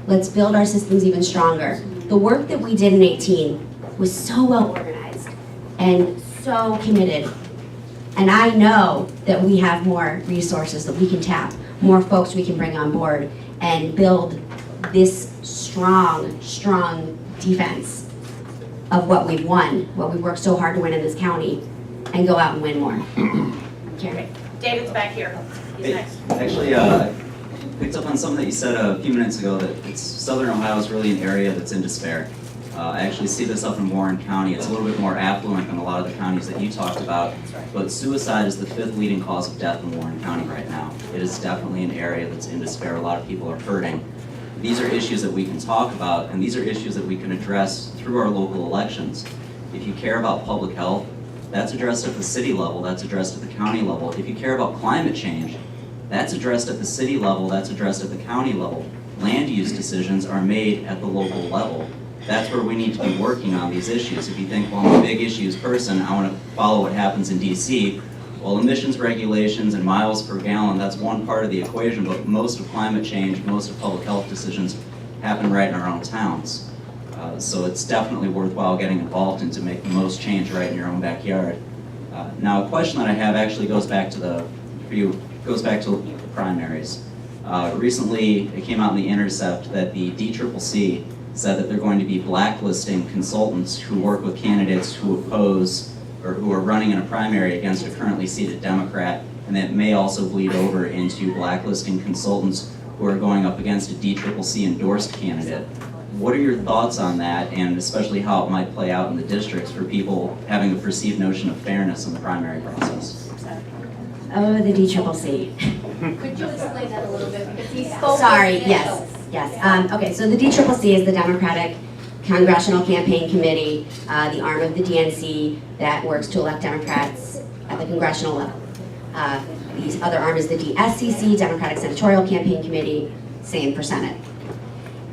Let's build our systems even stronger. The work that we did in 18 was so well organized and so committed. And I know that we have more resources that we can tap, more folks we can bring on board and build this strong, strong defense of what we've won, what we worked so hard to win in this county, and go out and win more. Okay. David's back here. He's Hey, next. Actually, I picked up on something that you said a few minutes ago, that Southern Ohio is really an area that's in despair. I actually see this up in Warren County. It's a little bit more affluent than a lot of the counties that you talked about, but suicide is the 5th leading cause of death in Warren County right now. It is definitely an area that's in despair. A lot of people are hurting. These are issues that we can talk about, and these are issues that we can address through our local elections. If you care about public health, that's addressed at the city level, that's addressed at the county level. If you care about climate change, that's addressed at the city level, that's addressed at the county level. Land use decisions are made at the local level. That's where we need to be working on these issues. If you think, well, I'm a big issues person, I want to follow what happens in DC, well, emissions regulations and miles per gallon, that's one part of the equation, but most of climate change, most of public health decisions happen right in our own towns. So it's definitely worthwhile getting involved in to make the most change right in your own backyard. Now, a question that I have actually goes back to the primaries. Recently, it came out in The Intercept that the DCCC said that they're going to be blacklisting consultants who work with candidates who oppose or who are running in a primary against a currently seated Democrat, and that may also bleed over into blacklisting consultants who are going up against a DCCC endorsed candidate. What are your thoughts on that, and especially how it might play out in the districts for people having a perceived notion of fairness in the primary process? Oh, the DCCC. Could you explain that a little bit? Because he spoke. Sorry, yes. Okay, so the DCCC is the Democratic Congressional Campaign Committee, the arm of the DNC that works to elect Democrats at the congressional level. The other arm is the DSCC, Democratic Senatorial Campaign Committee, same for Senate.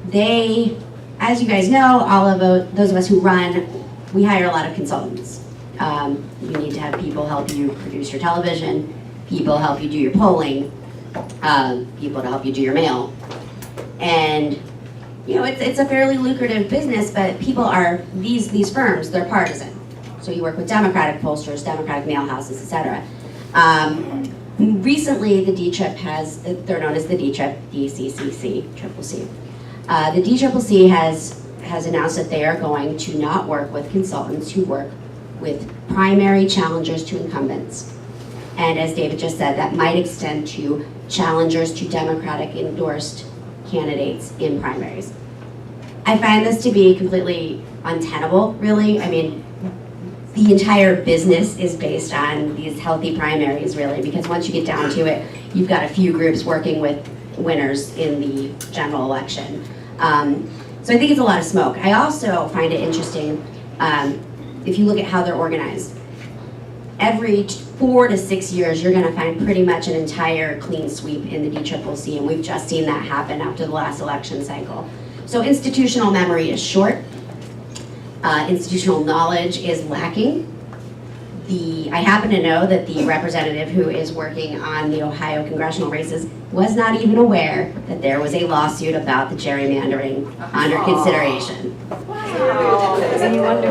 They, as you guys know, all of those of us who run, we hire a lot of consultants. You need to have people help you produce your television, people help you do your polling, people to help you do your mail. And you know, it's a fairly lucrative business, but people are, these firms, they're partisan. So you work with Democratic pollsters, Democratic mail houses, etc. Recently, the DCCC has, they're known as the DCCC. The DCCC has announced that they are going to not work with consultants who work with primary challengers to incumbents. And as David just said, that might extend to challengers to Democratic endorsed candidates in primaries. I find this to be completely untenable, really. I mean, the entire business is based on these healthy primaries, really, because once you get down to it, you've got a few groups working with winners in the general election. So I think it's a lot of smoke. I also find it interesting, if you look at how they're organized. Every 4 to 6 years, you're gonna find pretty much an entire clean sweep in the DCCC, and we've just seen that happen after the last election cycle. So institutional memory is short. Institutional knowledge is lacking. I happen to know that the representative who is working on the Ohio congressional races was not even aware that there was a lawsuit about the gerrymandering under consideration.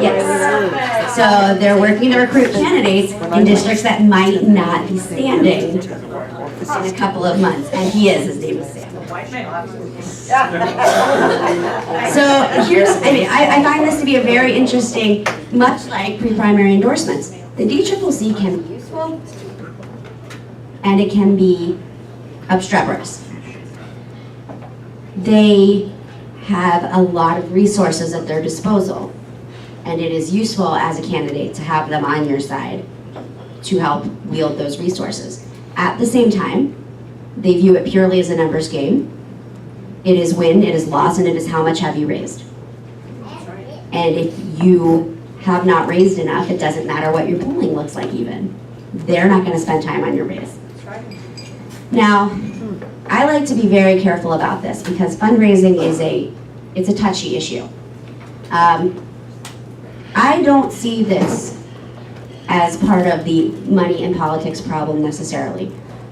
Yes. So they're working to recruit candidates in districts that might not be standing in a couple of months, and he is, as David said. So here's, I find this to be a very interesting, much like pre-primary endorsements. The DCCC can be useful, and it can be obstreperous. They have a lot of resources at their disposal, and it is useful as a candidate to have them on your side to help wield those resources. At the same time, they view it purely as a numbers game. It is win, it is loss, and it is how much have you raised. And if you have not raised enough, it doesn't matter what your polling looks like even. They're not gonna spend time on your base. Now, I like to be very careful about this because fundraising is it's a touchy issue. I don't see this as part of the money in politics problem necessarily,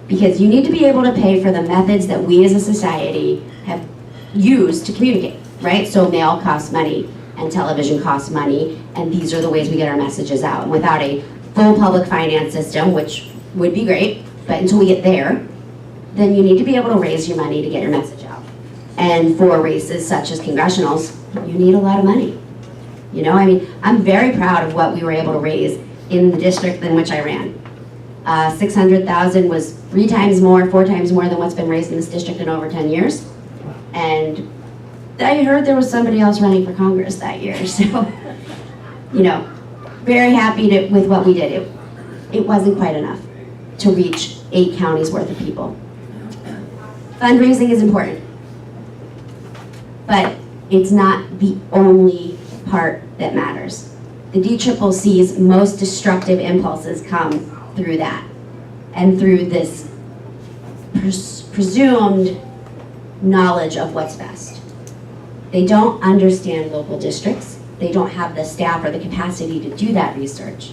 because you need to be able to pay for the methods that we as a society have use to communicate, right? So mail costs money and television costs money, and these are the ways we get our messages out. And without a full public finance system, which would be great, but until we get there, then you need to be able to raise your money to get your message out. And for races such as congressionals, you need a lot of money. You know, I mean, I'm very proud of what we were able to raise in the district in which I ran. 600,000 was 4 times more than what's been raised in this district in over 10 years. And I heard there was somebody else running for Congress that year, so, you know, very happy with what we did. It wasn't quite enough to reach 8 counties worth of people. Fundraising is important, but it's not the only part that matters. The DCCC's most destructive impulses come through that and through this presumed knowledge of what's best. They don't understand local districts. They don't have the staff or the capacity to do that research.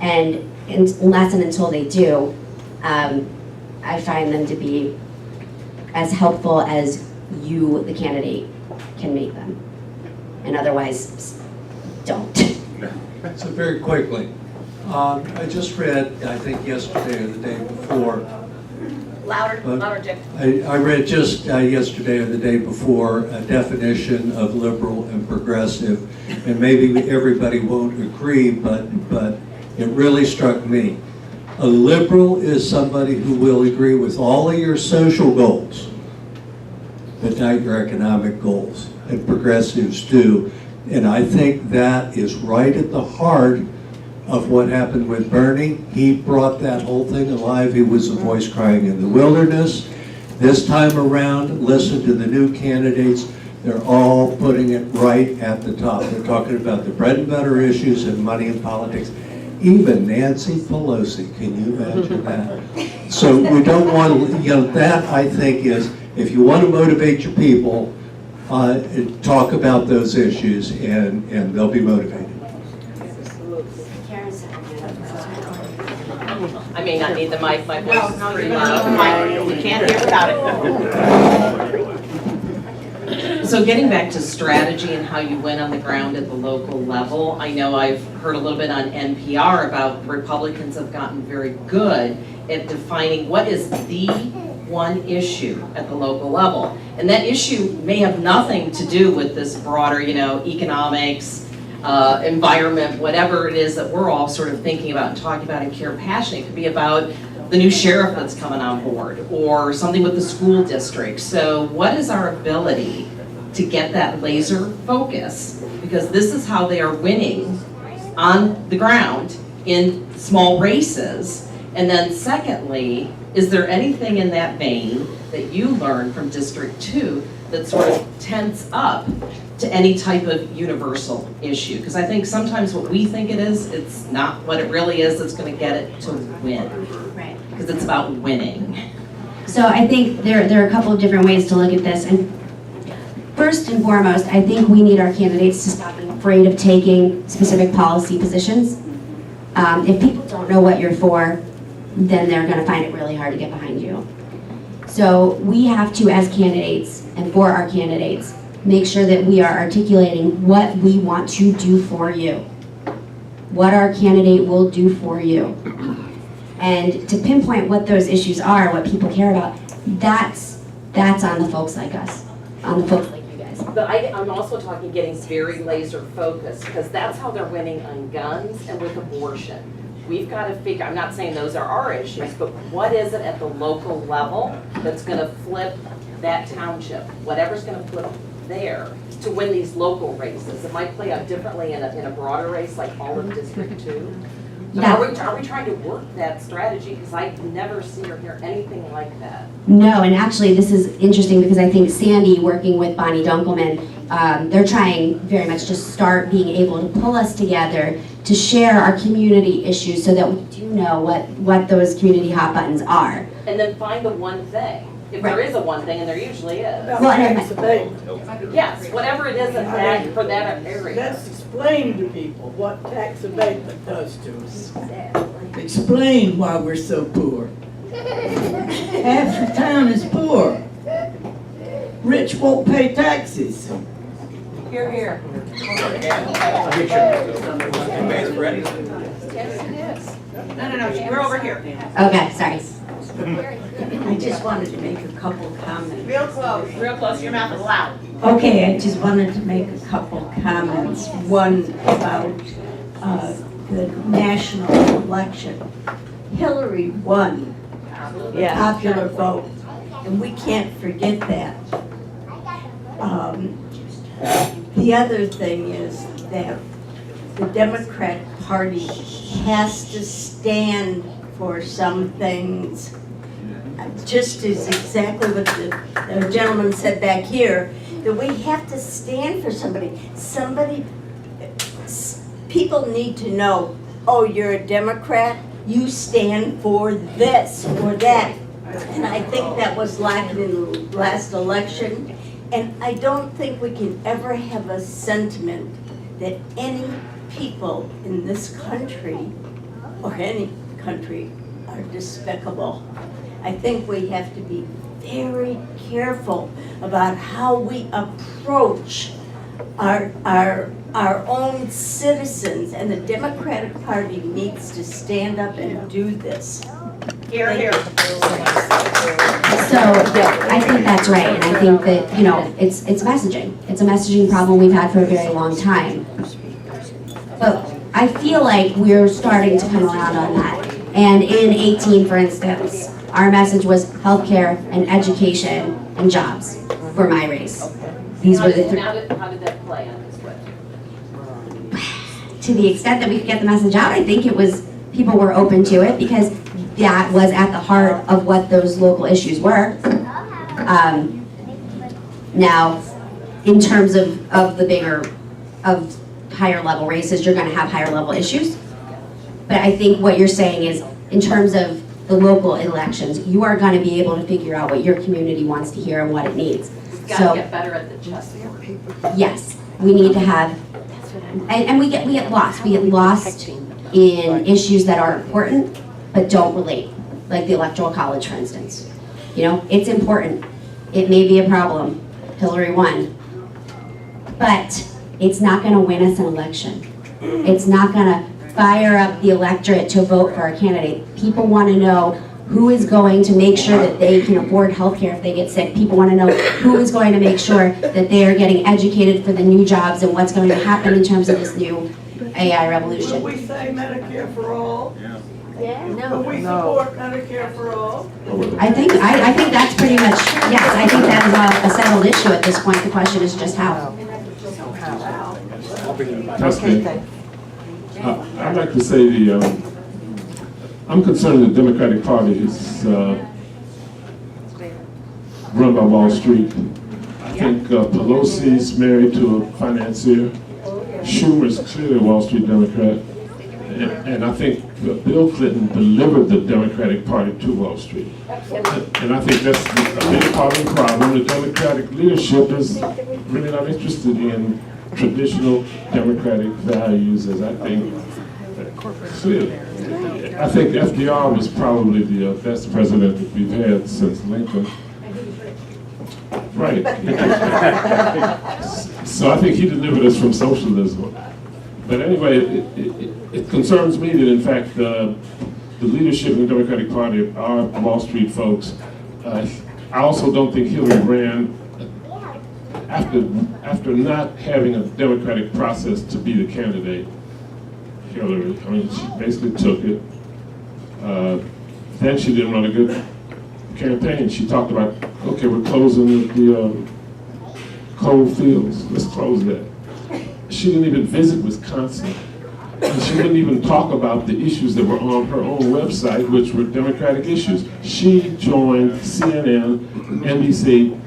And unless and until they do, I find them to be as helpful as you, the candidate, can make them. And otherwise, don't. So very quickly, I just read, I think yesterday or the day before. Louder, Dick. I read just yesterday or the day before a definition of liberal and progressive, and maybe everybody won't agree, but it really struck me. A liberal is somebody who will agree with all of your social goals, but not your economic goals, and progressives do. And I think that is right at the heart of what happened with Bernie. He brought that whole thing alive. He was a voice crying in the wilderness. This time around, listen to the new candidates. They're all putting it right at the top. They're talking about the bread and butter issues and money in politics. Even Nancy Pelosi, can you imagine that? So we don't want to, you know, that I think is, if you want to motivate your people, talk about those issues and they'll be motivated. I may not need the mic, my voice is pretty loud. We can't hear without it. So getting back to strategy and how you win on the ground at the local level, I know I've heard a little bit on NPR about Republicans have gotten very good at defining what is the one issue at the local level. And that issue may have nothing to do with this broader, you know, economics, environment, whatever it is that we're all sort of thinking about and talking about and care passionate. It could be about the new sheriff that's coming on board or something with the school district. So what is our ability to get that laser focus? Because this is how they are winning on the ground in small races. And then secondly, is there anything in that vein that you learned from District 2 that sort of tends up to any type of universal issue? Because I think sometimes what we think it is, it's not what it really is that's going to get it to win. Right. Because it's about winning. So I think there are a couple of different ways to look at this. And first and foremost, I think we need our candidates to stop being afraid of taking specific policy positions. If people don't know what you're for, then they're going to find it really hard to get behind you. So we have to, as candidates, and for our candidates, make sure that we are articulating what we want to do for you, what our candidate will do for you. And to pinpoint what those issues are, what people care about, that's on the folks like us, on the folks like you guys. But I'm also talking getting very laser focused, because that's how they're winning on guns and with abortion. We've got to figure, I'm not saying those are our issues, but what is it at the local level that's going to flip that township, whatever's going to flip there to win these local races? It might play out differently in a broader race like all of District 2. But Yeah. are we trying to work that strategy? Because I never see or hear anything like that. No, and actually this is interesting because I think Sandy, working with Bonnie Dunkelman, they're trying very much to start being able to pull us together to share our community issues so that we do know what those community hot buttons are. And then find the one thing. If Right. there is a one thing, and there usually is. Well, Yes, whatever it is for that area. Let's explain to people what tax abatement does to us. Explain why we're so poor. Half the town is poor. rich won't pay taxes. Here, here. No, we're over here. Okay, sorry. I just wanted to make a couple comments. Real close, your mouth is loud. Okay, I just wanted to make a couple comments. One about the national election. Hillary won the popular vote, and we can't forget that. The other thing is that the Democratic Party has to stand for some things, just as exactly what the gentleman said back here, that we have to stand for somebody. People need to know, oh, you're a Democrat, you stand for this or that. And I think that was lacking in the last election. And I don't think we can ever have a sentiment that any people in this country or any country are despicable. I think we have to be very careful about how we approach our own citizens, and the Democratic Party needs to stand up and do this. Here, here. So, I think that's right, and I think that, you know, it's messaging. It's a messaging problem we've had for a very long time. But I feel like we're starting to come around on that. And in 18, for instance, our message was healthcare and education and jobs for my race. These were the three. How did that play on this question? To the extent that we could get the message out, I think it was, people were open to it because that was at the heart of what those local issues were. Now, in terms of the bigger, of higher level races, you're gonna have higher level issues. But I think what you're saying is, in terms of the local elections, you are gonna be able to figure out what your community wants to hear and what it needs. Gotta get better at the chess. Yes, we need to have, and we get lost. We get lost in issues that are important but don't relate, like the Electoral College, for instance. You know, it's important. It may be a problem. Hillary won. But it's not gonna win us an election. It's not gonna fire up the electorate to vote for our candidate. People wanna know who is going to make sure that they can afford health care if they get sick. People wanna know who is going to make sure that they are getting educated for the new jobs and what's going to happen in terms of this new AI revolution. We say Medicare for all. No. But we support Medicare for all. I think that's pretty much, yes, I think that is a settled issue at this point. The question is just how. That's me. I'd like to say I'm concerned the Democratic Party is run by Wall Street. I think Pelosi's married to a financier. Schumer's clearly a Wall Street Democrat. And I think Bill Clinton delivered the Democratic Party to Wall Street. And I think that's a big part of the problem. The Democratic leadership is really not interested in traditional Democratic values, as I think clearly. I think FDR was probably the best president that we've had since Lincoln. Right. So I think he delivered us from socialism. But anyway, it concerns me that in fact the leadership in the Democratic Party are Wall Street folks. I also don't think Hillary ran after not having a democratic process to be the candidate. Hillary, I mean, she basically took it. Then she didn't run a good campaign. She talked about, okay, we're closing the coal fields. Let's close that. She didn't even visit Wisconsin. And she didn't even talk about the issues that were on her own website, which were Democratic issues. She joined CNN, NBC,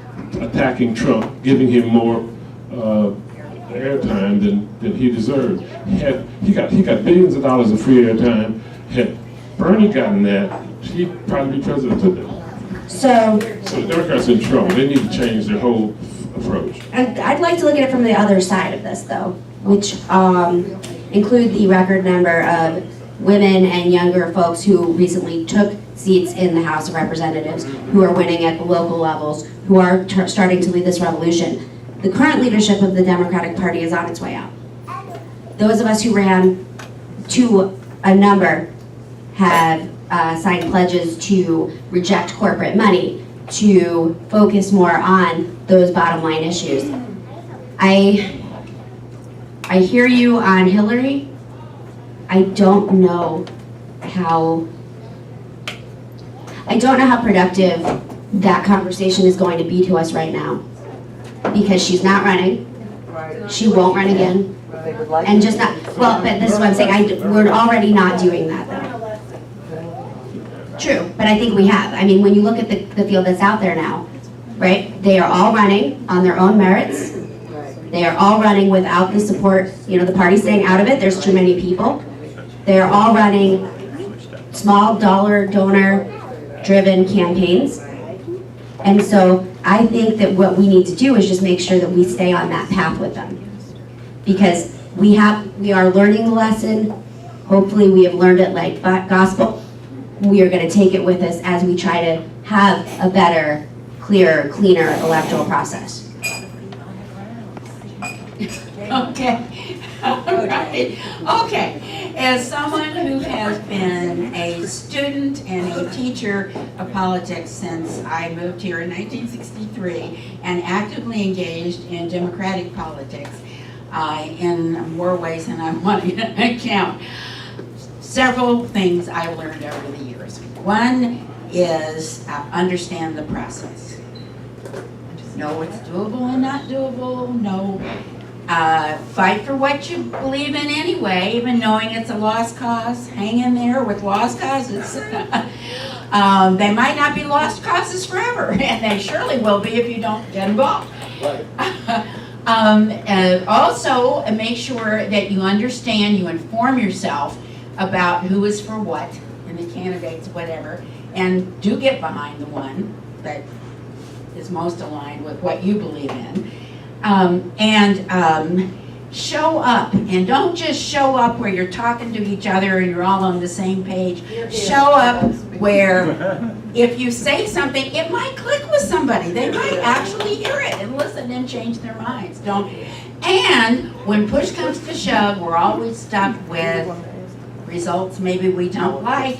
attacking Trump, giving him more airtime than he deserved. He got billions of dollars of free airtime. Had Bernie gotten that, he'd probably be president today. So the Democrats are in trouble. They need to change their whole approach. I'd like to look at it from the other side of this, though, which include the record number of women and younger folks who recently took seats in the House of Representatives, who are winning at the local levels, who are starting to lead this revolution. The current leadership of the Democratic Party is on its way out. Those of us who ran to a number have signed pledges to reject corporate money, to focus more on those bottom line issues. I hear you on Hillary. I don't know how productive that conversation is going to be to us right now, because she's not running. She won't run again. And just not, well, but this is what I'm saying, we're already not doing that though. True, but I think we have. I mean, when you look at the field that's out there now, right? They are all running on their own merits. They are all running without the support, the party staying out of it. There's too many people. They are all running small dollar donor driven campaigns. And so I think that what we need to do is just make sure that we stay on that path with them. Because we are learning the lesson. Hopefully we have learned it like gospel. We are going to take it with us as we try to have a better, clearer, cleaner electoral process. Okay, all right, okay. As someone who has been a student and a teacher of politics since I moved here in 1963 and actively engaged in democratic politics in more ways than I want to count, several things I learned over the years. One is understand the process. Know what's doable and not doable. Know, fight for what you believe in anyway, even knowing it's a lost cause. Hang in there with lost causes. They might not be lost causes forever, and they surely will be if you don't get involved. Also, make sure that you understand, you inform yourself about who is for what and the candidates, whatever, and do get behind the one that is most aligned with what you believe in. Show up, and don't just show up where you're talking to each other and you're all on the same page. Show up where if you say something, it might click with somebody. They might actually hear it and listen and change their minds. And when push comes to shove, we're always stuck with results maybe we don't like,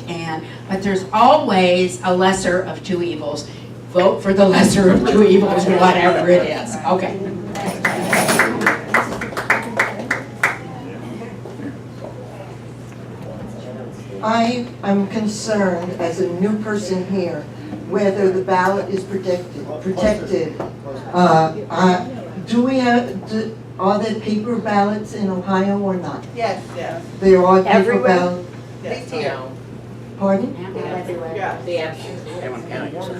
but there's always a lesser of two evils. Vote for the lesser of two evils, whatever it is. Okay. I am concerned as a new person here whether the ballot is protected. Are there paper ballots in Ohio or not? Yes. There are paper Everywhere? ballots? Yes, here. Pardon? Yeah.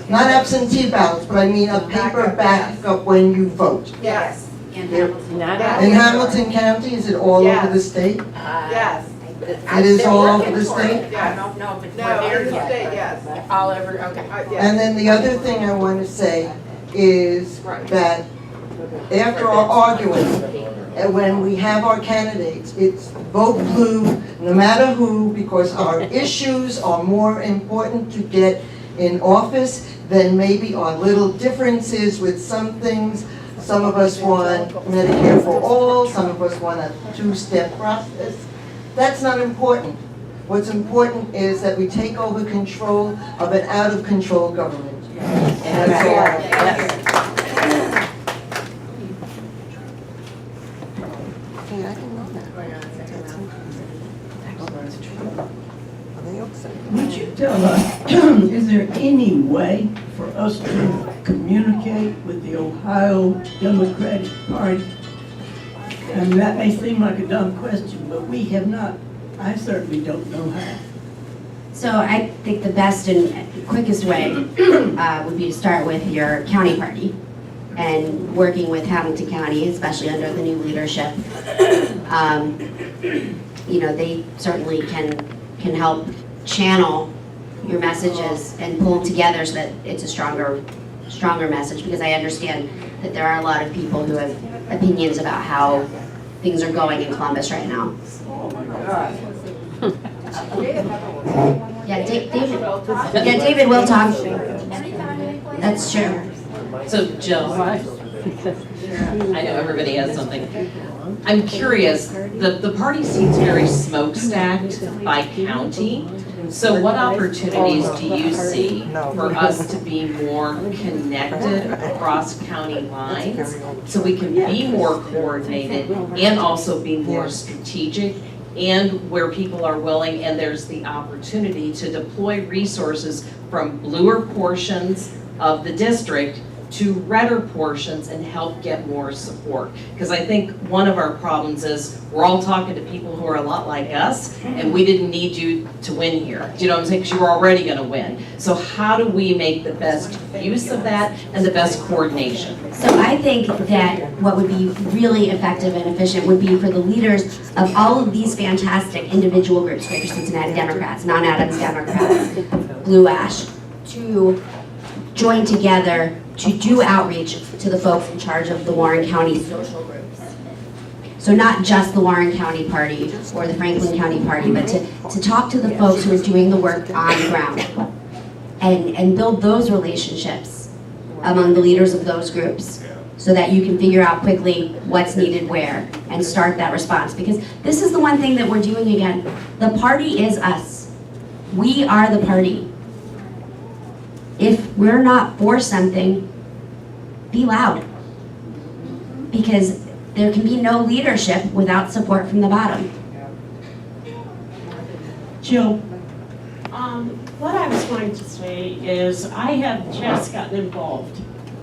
Not absentee ballots, but I mean a paper backup when you vote. Yes. In Hamilton County, is it all over the state? Yes. It is all over the state? I don't know if it's No, there in the yet. state, yes. All over, okay. And then the other thing I want to say is that after our arguing, and when we have our candidates, it's vote blue, no matter who, because our issues are more important to get in office than maybe our little differences with some things. Some of us want Medicare for all, some of us want a two-step process. That's not important. What's important is that we take over control of an out-of-control government. And that's all. Would you tell us, is there any way for us to communicate with the Ohio Democratic Party? And that may seem like a dumb question, but we have not, I certainly don't know how. So I think the best and quickest way would be to start with your county party and working with Hamilton County, especially under the new leadership. They certainly can help channel your messages and pull them together so that it's a stronger message, because I understand that there are a lot of people who have opinions about how things are going in Columbus right now. Oh my God. Yeah, David will talk. That's true. So Jill, I know everybody has something. I'm curious, the party seems very smokestacked by county. So what opportunities do you see for us to be more connected across county lines so we can be more coordinated and also be more strategic, and where people are willing and there's the opportunity to deploy resources from bluer portions of the district to redder portions and help get more support? Because I think one of our problems is we're all talking to people who are a lot like us, and we didn't need you to win here. Do you know what I'm saying? Because you were already going to win. So how do we make the best use of that and the best coordination? So I think that what would be really effective and efficient would be for the leaders of all of these fantastic individual groups, Greater Cincinnati Democrats, Mount Adams Democrats, Blue Ash, to join together to do outreach to the folks in charge of the Warren County social groups. So not just the Warren County Party or the Franklin County Party, but to talk to the folks who are doing the work on the ground and build those relationships among the leaders of those groups so that you can figure out quickly what's needed where and start that response. Because this is the one thing that we're doing again. The party is us. We are the party. If we're not for something, be loud. Because there can be no leadership without support from the bottom. Jill, what I was going to say is I have just gotten involved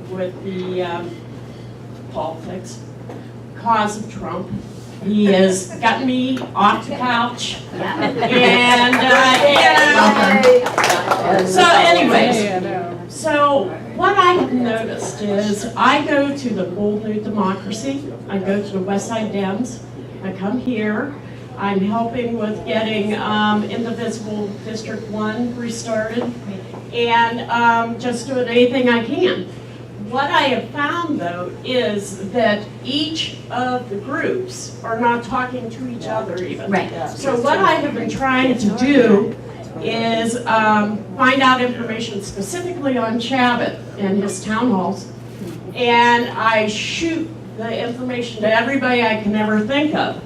with the politics, cause of Trump. He has gotten me off the couch. And so anyways, so what I have noticed is I go to the Bold New Democracy, I go to the West Side Dems, I come here, I'm helping with getting Indivisible District 1 restarted, and just doing anything I can. What I have found, though, is that each of the groups are not talking to each other even. Right. So what I have been trying to do is find out information specifically on Chabot and his town halls, and I shoot the information to everybody I can ever think of.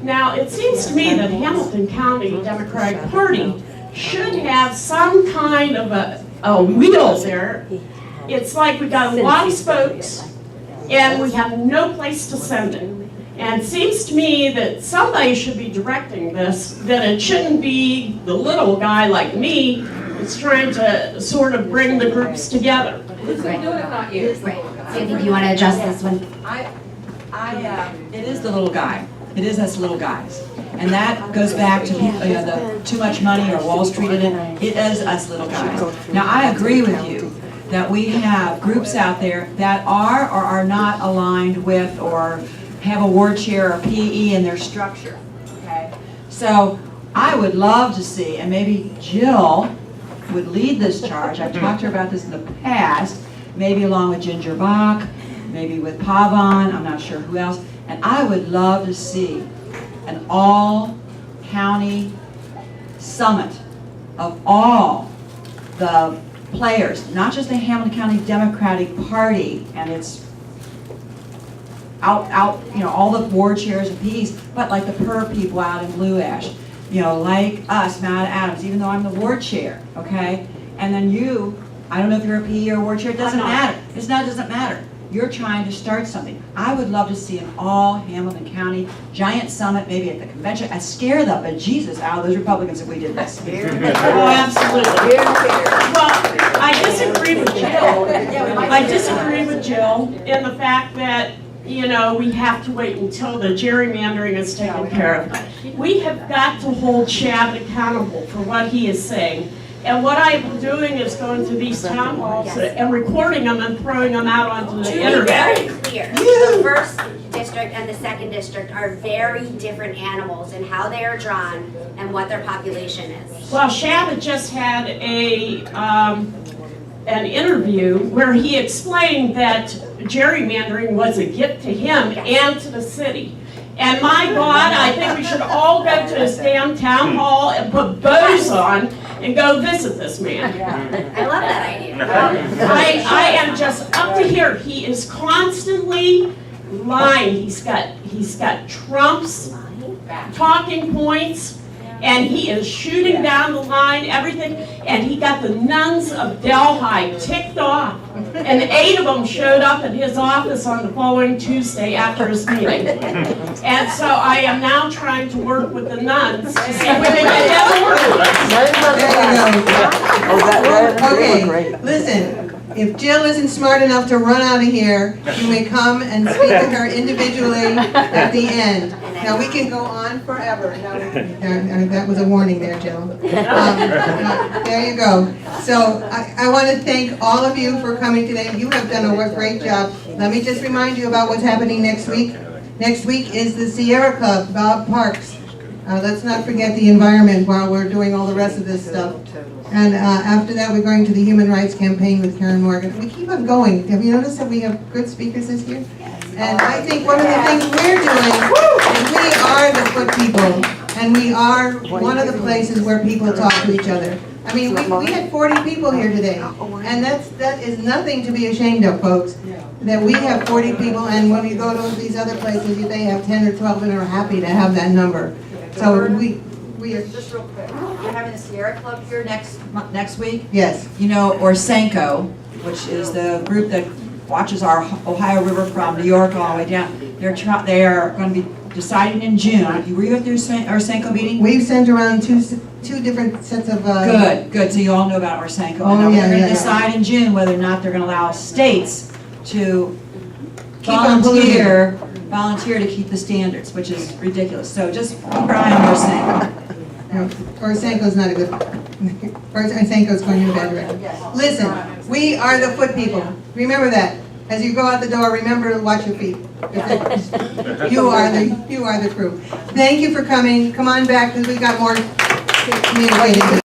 Now, it seems to me that Hamilton County Democratic Party should have some kind of a wheel there. It's like we got a lot of spokes and we have no place to send it. And it seems to me that somebody should be directing this, that it shouldn't be the little guy like me that's trying to sort of bring the groups together. Who's doing it, not you? Right. Sandy, do you want to adjust this one? It is the little guy. It is us little guys. And that goes back to the too much money or Wall Street in it. It is us little guys. Now, I agree with you that we have groups out there that are or are not aligned with or have a ward chair or PE in their structure, okay? So I would love to see, and maybe Jill would lead this charge. I've talked to her about this in the past, maybe along with Ginger Bach, maybe with Pavan, I'm not sure who else. And I would love to see an all-county summit of all the players, not just the Hamilton County Democratic Party and its all the board chairs and PEs, but like the PER people out in Blue Ash, like us, Mount Adams, even though I'm the ward chair, okay? And then you, I don't know if you're a PE or a ward chair, it doesn't matter. It doesn't matter. You're trying to start something. I would love to see an all Hamilton County giant summit, maybe at the convention. I'd scare the bejesus out of those Republicans if we did this. Oh, absolutely. Well, I disagree with Jill. I disagree with Jill in the fact that, we have to wait until the gerrymandering is taken care of. We have got to hold Chabot accountable for what he is saying. And what I've been doing is going to these town halls and recording them and throwing them out onto the internet. To be very clear, the first district and the second district are very different animals in how they are drawn and what their population is. Well, Chabot just had an interview where he explained that gerrymandering was a gift to him and to the city. And my God, I think we should all go to this damn town hall and put bows on and go visit this man. I love that idea. I am just up to here. He is constantly lying. He's got Trump's talking points, and he is shooting down the line, everything. And he got the nuns of Delhi ticked off. And 8 of them showed up at his office on the following Tuesday after his meeting. And so I am now trying to work with the nuns to see if we can get that work. Okay, listen, if Jill isn't smart enough to run out of here, you may come and speak to her individually at the end. Now, we can go on forever. That was a warning there, Jill. There you go. So I want to thank all of you for coming today. You have done a great job. Let me just remind you about what's happening next week. Next week is the Sierra Club, Bob Parks. Let's not forget the environment while we're doing all the rest of this stuff. And after that, we're going to the Human Rights Campaign with Karen Morgan. We keep on going. Have you noticed that we have good speakers this year? And I think one of the things we're doing is we are the foot people. And we are one of the places where people talk to each other. I mean, we had 40 people here today. And that is nothing to be ashamed of, folks. That we have 40 people, and when we go to these other places, they have 10 or 12 and are happy to have that number. So we are... Just real quick, we're having the Sierra Club here next week. Yes. You know, Orsenko, which is the group that watches our Ohio River from New York all the way down. They are going to be deciding in June. Were you at the Orsenko meeting? We've sent around two different sets of... Good. So you all know about Orsenko. Oh, and yeah, they're going to yeah. decide in June whether or not they're going to allow states to Keep on polluting. volunteer to keep the standards, which is ridiculous. So just keep your eye on Orsenko. No, Orsenko's not a good... Orsenko's going in a bad direction. Listen, we are the foot people. Remember that. As you go out the door, remember to watch your feet. You are the crew. Thank you for coming. Come on back because we got more waiting.